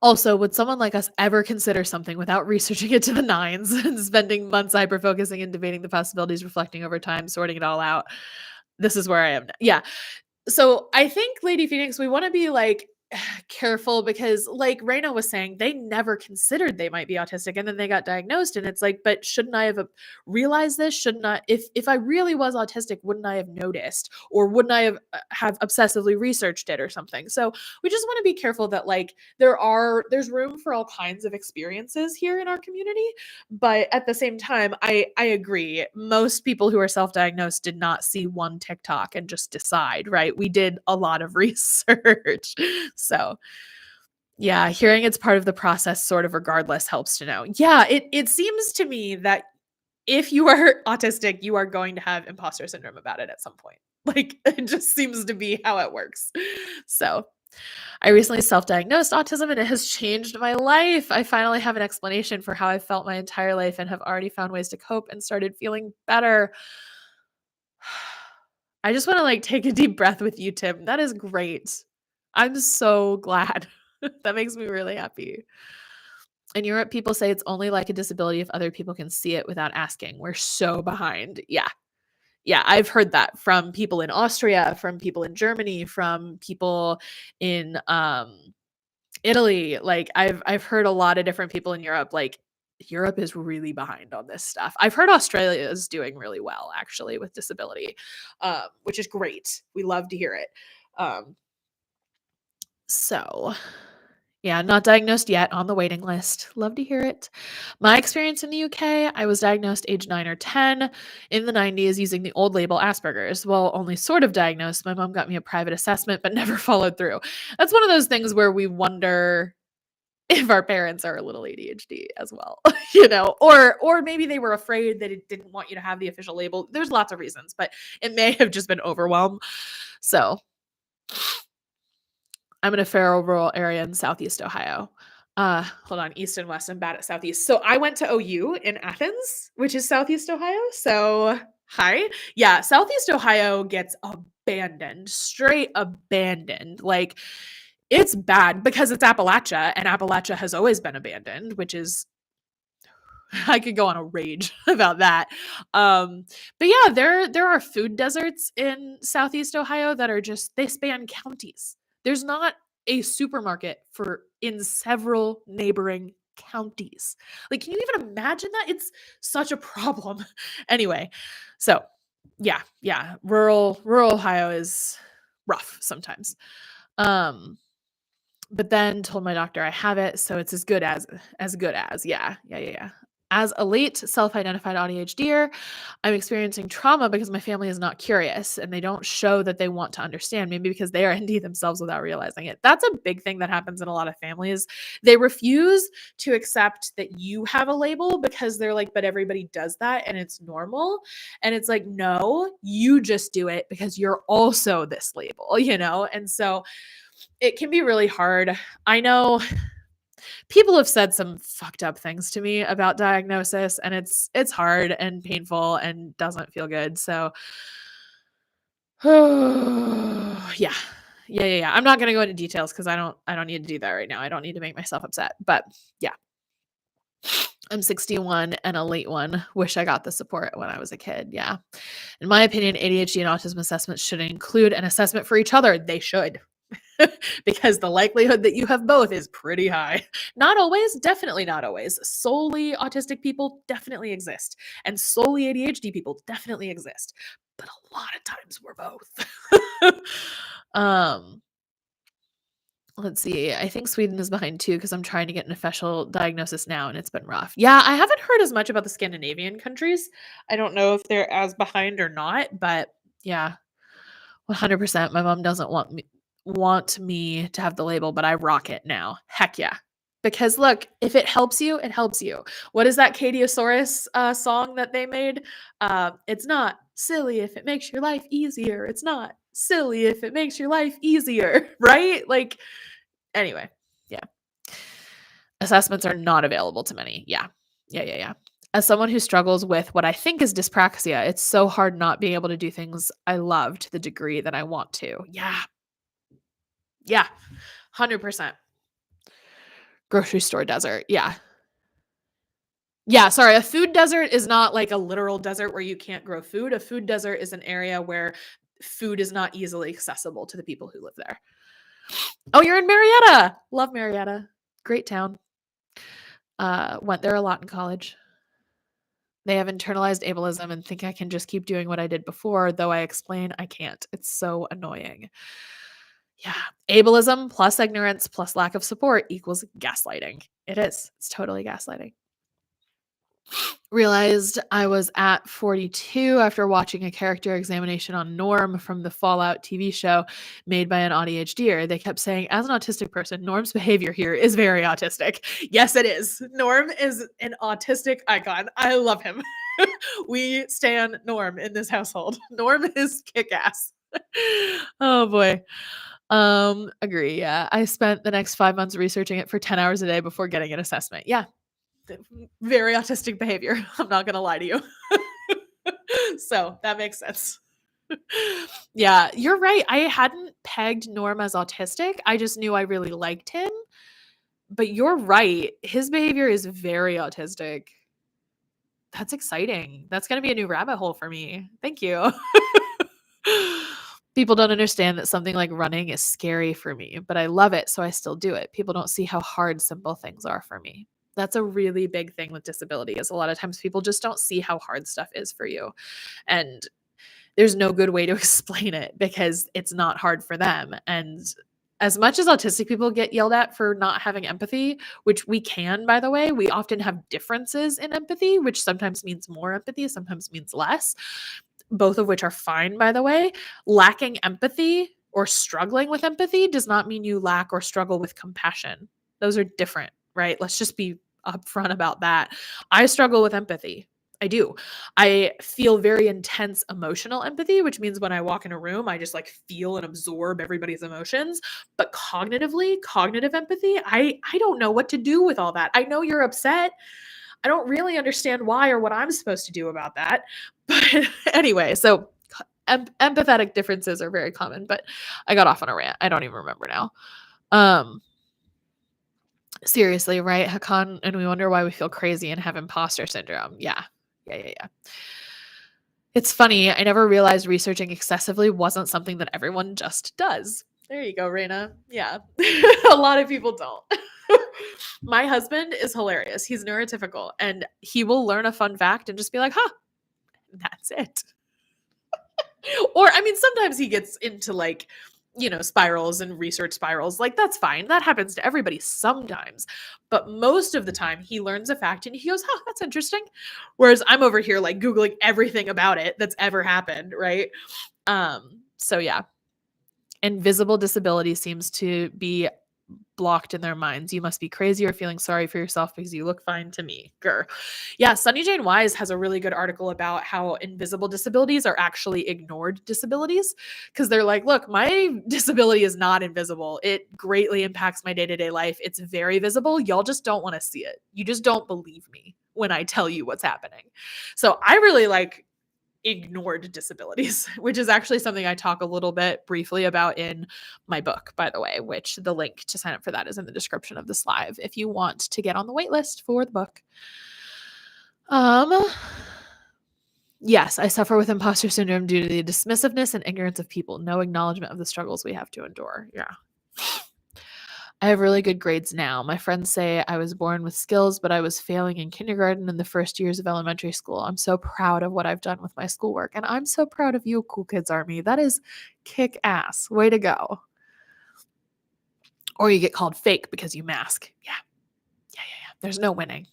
Also, would someone like us ever consider something without researching it to the nines and spending months hyper-focusing and debating the possibilities, reflecting over time, sorting it all out? This is where I am now. Yeah. So I think Lady Phoenix, we want to be like careful because like Raina was saying, they never considered they might be autistic and then they got diagnosed and it's like, but shouldn't I have realized this? Shouldn't I, if I really was autistic, wouldn't I have noticed or wouldn't I have obsessively researched it or something? So we just want to be careful that like there's room for all kinds of experiences here in our community. But at the same time, I agree. Most people who are self-diagnosed did not see one TikTok and just decide, right? We did a lot of research. So, yeah, hearing it's part of the process sort of regardless helps to know. Yeah, it seems to me that if you are autistic, you are going to have imposter syndrome about it at some point. Like it just seems to be how it works. So, I recently self-diagnosed autism and it has changed my life. I finally have an explanation for how I felt my entire life and have already found ways to cope and started feeling better. I just want to like take a deep breath with you, Tim. That is great. I'm so glad. That makes me really happy. In Europe, people say it's only like a disability if other people can see it without asking. We're so behind. Yeah. Yeah, I've heard that from people in Austria, from people in Germany, from people in Italy. Like I've heard a lot of different people in Europe. Like Europe is really behind on this stuff. I've heard Australia is doing really well actually with disability, which is great. We love to hear it. Um, so yeah, not diagnosed yet, on the waiting list. Love to hear it. My experience in the UK, I was diagnosed age 9 or 10 in the 90s using the old label Asperger's. Well, only sort of diagnosed. My mom got me a private assessment, but never followed through. That's one of those things where we wonder if our parents are a little ADHD as well, or maybe they were afraid that it didn't want you to have the official label. There's lots of reasons, but it may have just been overwhelm. So I'm in a feral rural area in Southeast Ohio. Hold on, East and West. I'm bad at Southeast. So I went to OU in Athens, which is Southeast Ohio. So hi. Yeah, Southeast Ohio gets abandoned, straight abandoned. Like it's bad because it's Appalachia and Appalachia has always been abandoned, which is I could go on a rage about that. But yeah, there are food deserts in Southeast Ohio that are just they span counties. There's not a supermarket for in several neighboring counties. Like, can you even imagine that? It's such a problem. Anyway, so yeah, rural Ohio is rough sometimes. But then told my doctor I have it, so it's as good as. Yeah. As a late self-identified ADHDer, I'm experiencing trauma because my family is not curious and they don't show that they want to understand, maybe because they are ND themselves without realizing it. That's a big thing that happens in a lot of families. They refuse to accept that you have a label because they're like, but everybody does that and it's normal. And it's like, no, you just do it because you're also this label. And so it can be really hard. I know people have said some fucked up things to me about diagnosis and it's hard and painful and doesn't feel good. So yeah. Yeah. I'm not going to go into details cuz I don't need to do that right now. I don't need to make myself upset. But yeah. I'm 61 and a late one. Wish I got the support when I was a kid. Yeah. In my opinion, ADHD and autism assessments should include an assessment for each other. They should. Because the likelihood that you have both is pretty high. Not always, definitely not always. Solely autistic people definitely exist, and solely ADHD people definitely exist. But a lot of times we're both. um, let's see. I think Sweden is behind too because I'm trying to get an official diagnosis now, and it's been rough. Yeah, I haven't heard as much about the Scandinavian countries. I don't know if they're as behind or not, but yeah, 100%. My mom doesn't want me to have the label, but I rock it now. Heck yeah. Because look, if it helps you, it helps you. What is that Katiosaurus song that they made? It's not silly if it makes your life easier. It's not silly if it makes your life easier, right? Like, anyway, yeah. Assessments are not available to many. Yeah. As someone who struggles with what I think is dyspraxia, it's so hard not being able to do things I love to the degree that I want to. Yeah. 100%. Grocery store desert. Yeah. Yeah, sorry, a food desert is not like a literal desert where you can't grow food. A food desert is an area where food is not easily accessible to the people who live there. Oh, you're in Marietta. Love Marietta. Great town. Went there a lot in college. They have internalized ableism and think I can just keep doing what I did before, though I explain I can't. It's so annoying. Yeah. Ableism plus ignorance plus lack of support equals gaslighting. It is. It's totally gaslighting. Realized I was at 42 after watching a character examination on Norm from the Fallout TV show made by an ADHDer. They kept saying, as an autistic person, Norm's behavior here is very autistic. Yes, it is. Norm is an autistic icon. I love him. We stan Norm in this household. Norm is kick-ass. Oh boy. Agree. Yeah. I spent the next 5 months researching it for 10 hours a day before getting an assessment. Yeah. Very autistic behavior. I'm not going to lie to you. So that makes sense. Yeah, you're right. I hadn't pegged Norm as autistic. I just knew I really liked him. But you're right. His behavior is very autistic. That's exciting. That's going to be a new rabbit hole for me. Thank you. People don't understand that something like running is scary for me, but I love it, so I still do it. People don't see how hard simple things are for me. That's a really big thing with disability is a lot of times people just don't see how hard stuff is for you. And there's no good way to explain it because it's not hard for them. And as much as autistic people get yelled at for not having empathy, which we can, by the way, we often have differences in empathy, which sometimes means more empathy, sometimes means less, both of which are fine, by the way. Lacking empathy or struggling with empathy does not mean you lack or struggle with compassion. Those are different, right? Let's just be upfront about that. I struggle with empathy. I do. I feel very intense emotional empathy, which means when I walk in a room, I just like feel and absorb everybody's emotions. But cognitively, cognitive empathy, I don't know what to do with all that. I know you're upset. I don't really understand why or what I'm supposed to do about that. But anyway, so empathetic differences are very common, but I got off on a rant. I don't even remember now. Seriously, right, Hakan? And we wonder why we feel crazy and have imposter syndrome. Yeah. It's funny. I never realized researching excessively wasn't something that everyone just does. There you go, Raina. Yeah. A lot of people don't. My husband is hilarious. He's neurotypical and he will learn a fun fact and just be like, huh, that's it. Or, I mean, sometimes he gets into like, spirals and research spirals. Like, that's fine. That happens to everybody sometimes. But most of the time, he learns a fact and he goes, huh, that's interesting. Whereas I'm over here, like, Googling everything about it that's ever happened, right? So, yeah. Invisible disability seems to be blocked in their minds. You must be crazy or feeling sorry for yourself because you look fine to me. Grr. Yeah, Sunny Jane Wise has a really good article about how invisible disabilities are actually ignored disabilities because they're like, look, my disability is not invisible. It greatly impacts my day-to-day life. It's very visible. Y'all just don't want to see it. You just don't believe me when I tell you what's happening. So I really like ignored disabilities, which is actually something I talk a little bit briefly about in my book, by the way, which the link to sign up for that is in the description of this live if you want to get on the wait list for the book. Yes, I suffer with imposter syndrome due to the dismissiveness and ignorance of people, no acknowledgement of the struggles we have to endure. Yeah. I have really good grades now. My friends say I was born with skills, but I was failing in kindergarten and the first years of elementary school. I'm so proud of what I've done with my schoolwork. And I'm so proud of you, Cool Kids Army. That is kick ass. Way to go. Or you get called fake because you mask. Yeah. There's no winning.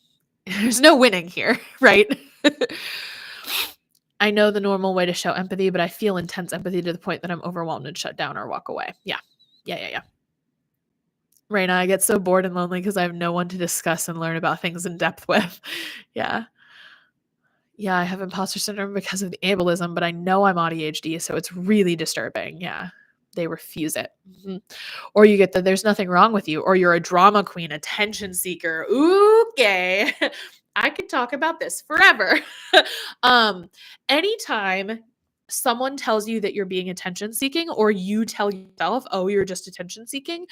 There's no winning here, right? I know the normal way to show empathy, but I feel intense empathy to the point that I'm overwhelmed and shut down or walk away. Yeah. Raina, I get so bored and lonely because I have no one to discuss and learn about things in depth with. Yeah, I have imposter syndrome because of the ableism, but I know I'm ADHD, so it's really disturbing. Yeah, they refuse it. Mm-hmm. Or you get the there's nothing wrong with you, or you're a drama queen, attention seeker. Okay. I could talk about this forever. Anytime someone tells you that you're being attention seeking, or you tell yourself, oh, you're just attention seeking,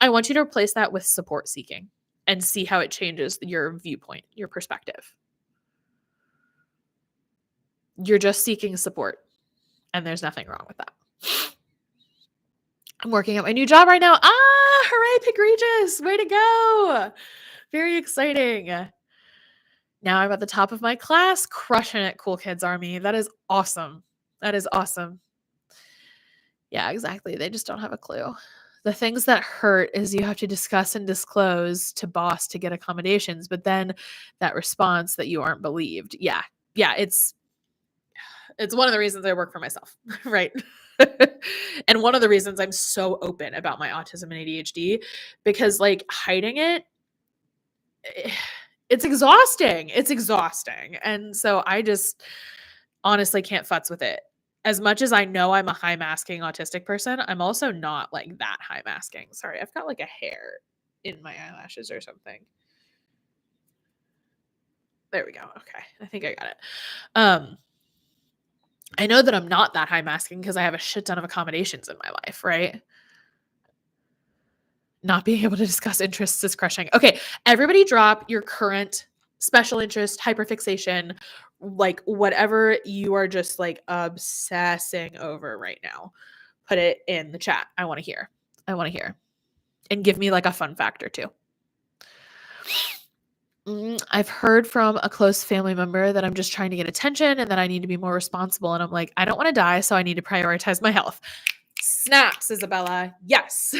I want you to replace that with support seeking. and see how it changes your viewpoint, your perspective. You're just seeking support, and there's nothing wrong with that. I'm working at my new job right now. Hooray, Pigregious. Way to go. Very exciting. Now I'm at the top of my class, crushing it, Cool Kids Army. That is awesome. That is awesome. Yeah, exactly. They just don't have a clue. The things that hurt is you have to discuss and disclose to boss to get accommodations, but then that response that you aren't believed. Yeah. Yeah, it's one of the reasons I work for myself, right? And one of the reasons I'm so open about my autism and ADHD, because like hiding it, it's exhausting. It's exhausting. And so I just honestly can't futz with it. As much as I know I'm a high masking autistic person, I'm also not like that high masking. Sorry, I've got like a hair in my eyelashes or something. There we go. Okay. I think I got it. I know that I'm not that high masking because I have a shit ton of accommodations in my life, right? Not being able to discuss interests is crushing. Okay, everybody drop your current special interest, hyperfixation, like whatever you are just like obsessing over right now. Put it in the chat. I want to hear. I want to hear. And give me like a fun fact or two. I've heard from a close family member that I'm just trying to get attention and that I need to be more responsible. And I'm like, I don't want to die, so I need to prioritize my health. Snaps, Isabella. Yes.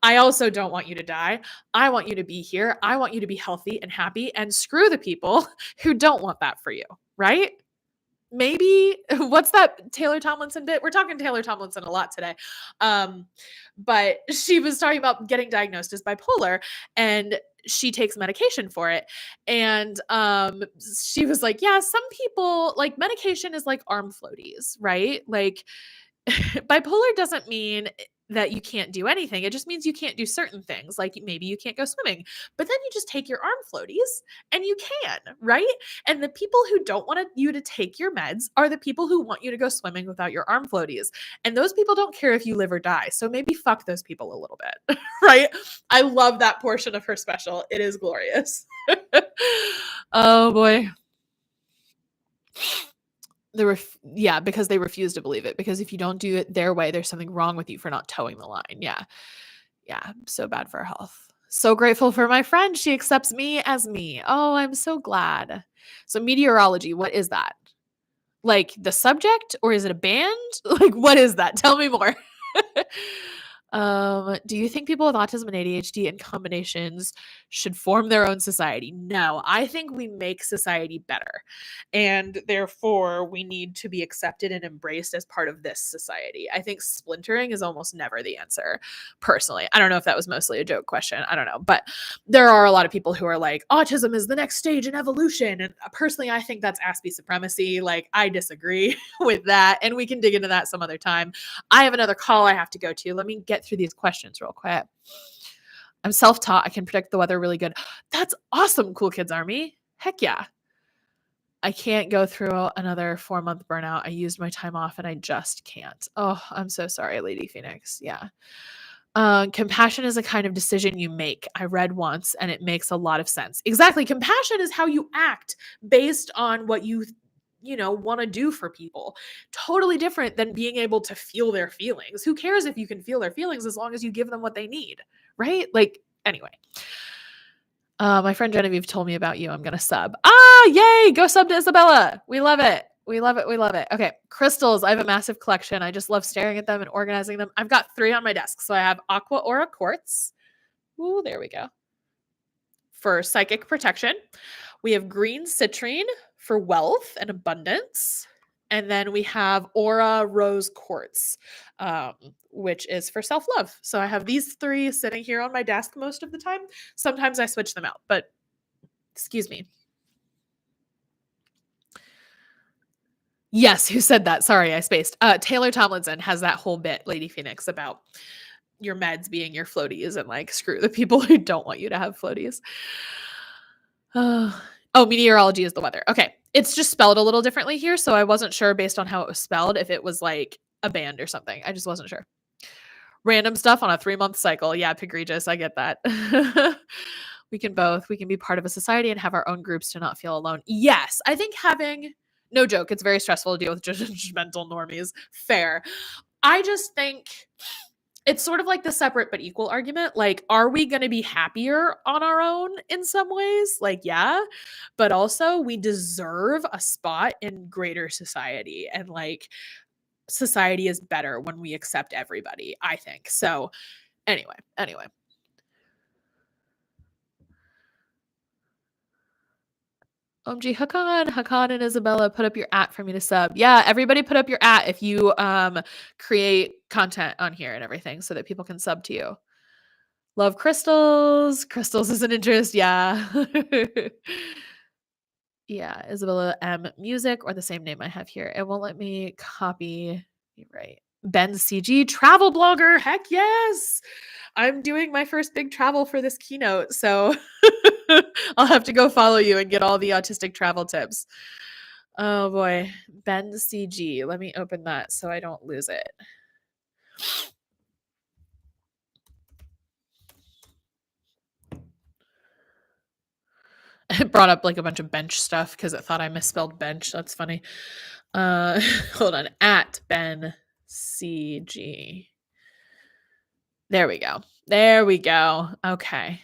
I also don't want you to die. I want you to be here. I want you to be healthy and happy, and screw the people who don't want that for you, right? Maybe what's that Taylor Tomlinson bit? We're talking Taylor Tomlinson a lot today. But she was talking about getting diagnosed as bipolar, and she takes medication for it. And she was like, yeah, some people like medication is like arm floaties, right? Like bipolar doesn't mean that you can't do anything. It just means you can't do certain things. Like maybe you can't go swimming, but then you just take your arm floaties and you can, right? And the people who don't want you to take your meds are the people who want you to go swimming without your arm floaties. And those people don't care if you live or die. So maybe fuck those people a little bit, right? I love that portion of her special. It is glorious. Oh boy. Because they refuse to believe it. Because if you don't do it their way, there's something wrong with you for not towing the line. Yeah. So bad for our health. So grateful for my friend. She accepts me as me. Oh, I'm so glad. So meteorology, what is that? Like the subject, or is it a band? Like what is that? Tell me more. Do you think people with autism and ADHD in combinations should form their own society? No, I think we make society better. And therefore, we need to be accepted and embraced as part of this society. I think splintering is almost never the answer, personally. I don't know if that was mostly a joke question. I don't know. But there are a lot of people who are like, autism is the next stage in evolution. And personally, I think that's Aspie supremacy. Like, I disagree with that. And we can dig into that some other time. I have another call I have to go to. Let me get through these questions real quick. I'm self-taught. I can predict the weather really good. That's awesome, Cool Kids Army. Heck yeah. I can't go through another 4-month burnout. I used my time off and I just can't. Oh, I'm so sorry, Lady Phoenix. Yeah. Compassion is a kind of decision you make. I read once and it makes a lot of sense. Exactly. Compassion is how you act based on what you want to do for people. Totally different than being able to feel their feelings. Who cares if you can feel their feelings as long as you give them what they need, right? Like, anyway. My friend Genevieve told me about you. I'm going to sub. Yay! Go sub to Isabella. We love it. We love it. We love it. Okay. Crystals. I have a massive collection. I just love staring at them and organizing them. I've got 3 on my desk. So I have Aqua Aura Quartz. Ooh, there we go. For psychic protection. We have green citrine for wealth and abundance. And then we have Aura Rose Quartz, which is for self-love. So I have these 3 sitting here on my desk most of the time. Sometimes I switch them out, but excuse me. Yes, who said that? Sorry, I spaced. Taylor Tomlinson has that whole bit, Lady Phoenix, about your meds being your floaties and like screw the people who don't want you to have floaties. Oh, meteorology is the weather. Okay. It's just spelled a little differently here. So I wasn't sure based on how it was spelled if it was like a band or something. I just wasn't sure. Random stuff on a 3-month cycle. Yeah, Pigregious. I get that. We can both. We can be part of a society and have our own groups to not feel alone. Yes, I think having no joke, it's very stressful to deal with judgmental normies. Fair. I just think it's sort of like the separate but equal argument. Like, are we going to be happier on our own in some ways? Like, yeah, but also we deserve a spot in greater society. And like, society is better when we accept everybody, I think. So, anyway. OMG, Hakan and Isabella, put up your for me to sub. Yeah, everybody put up your if you create content on here and everything so that people can sub to you. Love crystals. Crystals is an interest. Yeah. Yeah, Isabella M music or the same name I have here. It won't let me copy. You're right. Ben CG travel blogger. Heck yes. I'm doing my first big travel for this keynote, so I'll have to go follow you and get all the autistic travel tips. Oh boy, Ben CG. Let me open that so I don't lose it. It brought up like a bunch of bench stuff because it thought I misspelled bench. That's funny. Hold on. At Ben CG. There we go. There we go. Okay.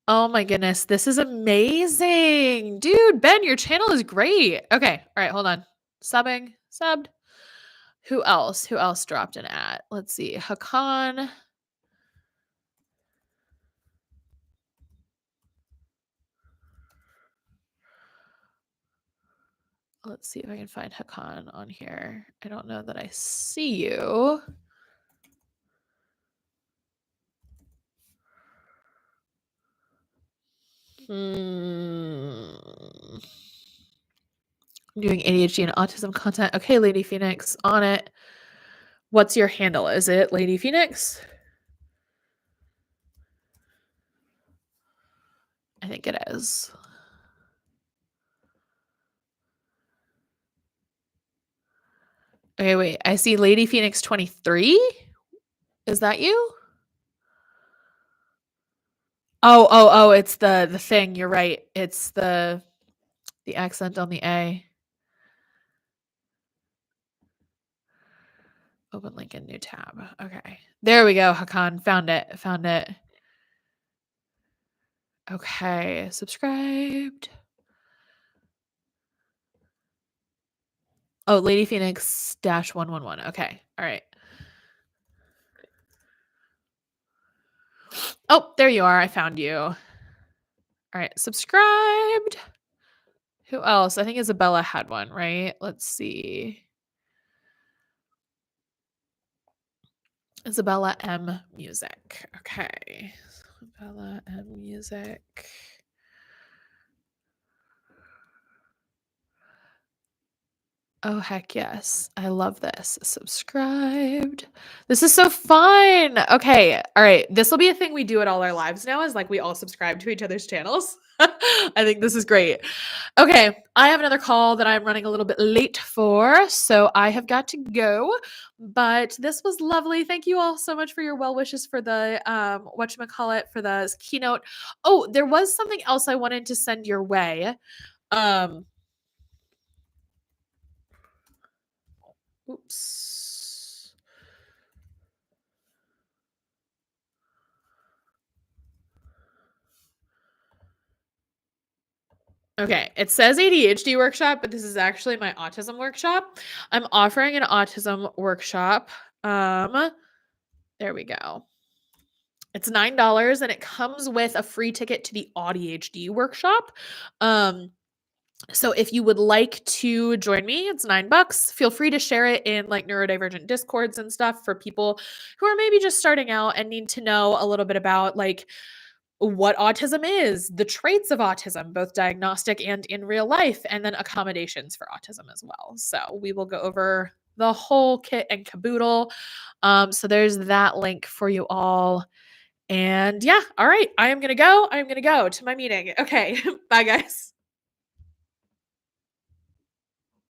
Oh my goodness. This is amazing. Dude, Ben, your channel is great. Okay. All right. Hold on. Subbed. Who else? Who else dropped an at? Let's see. Hakan. Let's see if I can find Hakan on here. I don't know that I see you. I'm doing ADHD and autism content. Okay, Lady Phoenix, on it. What's your handle? Is it Lady Phoenix? I think it is. Okay, wait. I see Lady Phoenix 23. Is that you? Oh, it's the thing. You're right. It's the accent on the A. Open link in new tab. Okay. There we go, Hakan. Found it. Okay. Subscribed. Oh, Lady Phoenix -111. Okay. All right. Oh, there you are. I found you. All right. Subscribed. Who else? I think Isabella had one, right? Let's see. Isabella M music. Okay. Isabella M music. Oh, heck yes. I love this. Subscribed. This is so fun. Okay. All right. This will be a thing we do at all our lives now is like we all subscribe to each other's channels. I think this is great. Okay. I have another call that I'm running a little bit late for. So I have got to go. But this was lovely. Thank you all so much for your well wishes for the whatchamacallit for the keynote. Oh, there was something else I wanted to send your way. Oops. Okay, it says ADHD workshop, but this is actually my autism workshop. I'm offering an autism workshop. There we go. It's $9 and it comes with a free ticket to the auDHD workshop. So if you would like to join me, it's $9. Feel free to share it in like neurodivergent discords and stuff for people who are maybe just starting out and need to know a little bit about like what autism is, the traits of autism, both diagnostic and in real life, and then accommodations for autism as well. So we will go over the whole kit and caboodle. So there's that link for you all. And yeah, all right, I am going to go to my meeting. Okay, bye guys.